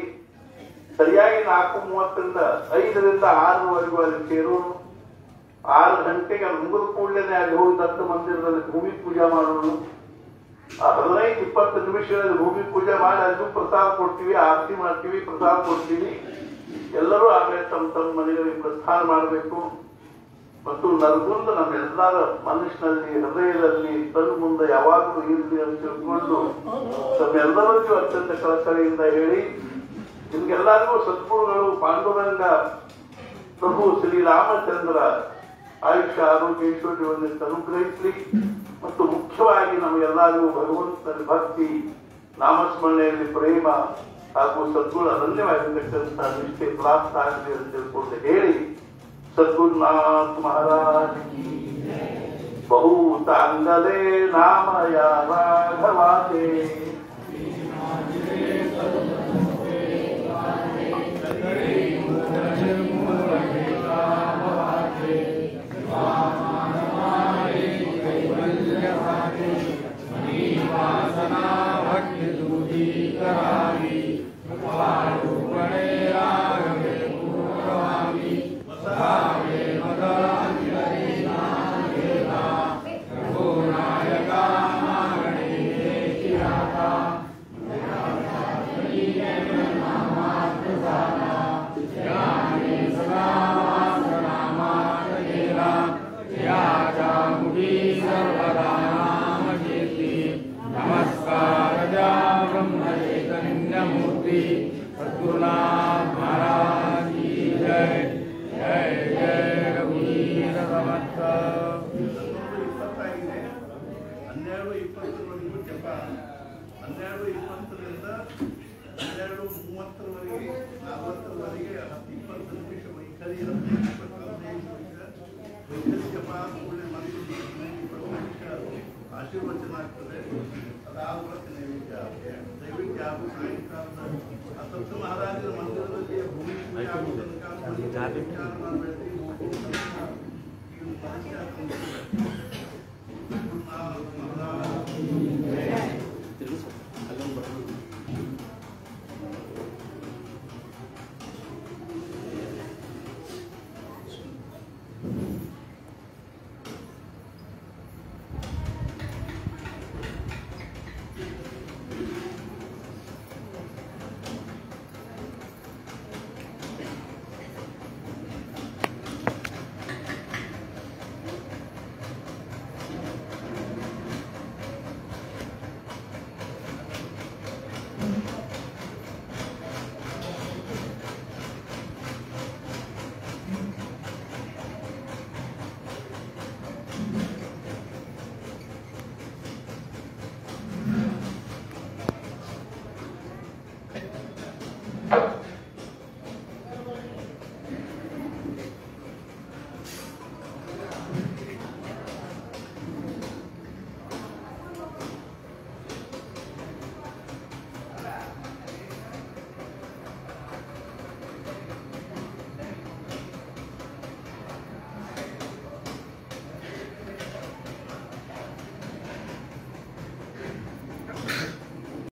ಸರಿಯಾಗಿ 4:30ರಿಂದ 5ರಿಂದ 6ರವರೆಗೂ ಅಲ್ಲಿ ಸೇರೋಣ. 6 ಗಂಟೆಗೆ ಅಲ್ಲಿ ಮುಗಿದ ಕೂಡಲೇ ಅಲ್ಲಿ ಹೋಗಿ ದತ್ತ ಮಂದಿರದಲ್ಲಿ ಭೂಮಿ ಪೂಜೆ ಮಾಡೋಣ. 15-20 ನಿಮಿಷಗಳಲ್ಲಿ ಭೂಮಿ ಪೂಜೆ ಮಾಡಿ ಅಲ್ಲೂ ಪ್ರಸಾದ ಕೊಡ್ತೀವಿ, ಆರತಿ ಮಾಡ್ತೀವಿ, ಪ್ರಸಾದ ಕೊಡ್ತೀವಿ. ಎಲ್ಲರೂ ಆಮೇಲೆ ತಮ್ಮ ಮನೆಗಳಿಗೆ ಪ್ರಸ್ಥಾನ ಮಾಡಬೇಕು. ಮತ್ತು ನರಗುಂದ ನಮ್ಮೆಲ್ಲರ ಮನುಷ್ಯನಲ್ಲಿ ಹೃದಯದಲ್ಲಿ ತನ್ನ ಮುಂದೆ ಯಾವಾಗಲೂ ಇರಲಿ ಅಂತ ತಿಳ್ಕೊಂಡು ತಮ್ಮೆಲ್ಲರಿಗೂ ಅತ್ಯಂತ ಕಳಕಳಿಯಿಂದ ಹೇಳಿ, ನಿಮ್ಗೆಲ್ಲರಿಗೂ ಸದ್ಗುರುಗಳು ಪಾಂಡುರಂಗ ಪ್ರಭು ಶ್ರೀರಾಮಚಂದ್ರ ಆಯುಷ್ಯ ಆರೋಗ್ಯ ಐಶ್ವರ್ಯವನ್ನು ಅನುಗ್ರಹಿಸಲಿ. ಮತ್ತು ಮುಖ್ಯವಾಗಿ ನಮಗೆಲ್ಲರಿಗೂ ಭಗವಂತನಲ್ಲಿ ಭಕ್ತಿ, ನಾಮಸ್ಮರಣೆಯಲ್ಲಿ ಪ್ರೇಮ ಹಾಗೂ ಸದ್ಗುಣ ಅನನ್ಯವಾಗಿರ್ತಕ್ಕಂಥ ನಿಷ್ಠೆ ಪ್ರಾಪ್ತ ಆಗಲಿ ಅಂತ ತಿಳ್ಕೊಂಡು ಹೇಳಿ, सद्गुरुनाथ महाराज की बहुतांगले नाम या राघवाते ಆಶೀರ್ವಚನ ಆಗ್ತದೆ. ಅದಾದ ನೈವೇದ್ಯ ನೈವೇದ್ಯ ಹಾಗೂ ಸಾಯಂಕಾಲದ ಸಪ್ತ ಮಹಾರಾಜರ ಮಂದಿರದಲ್ಲಿ ಭೂಮಿ ಪೂಜೆ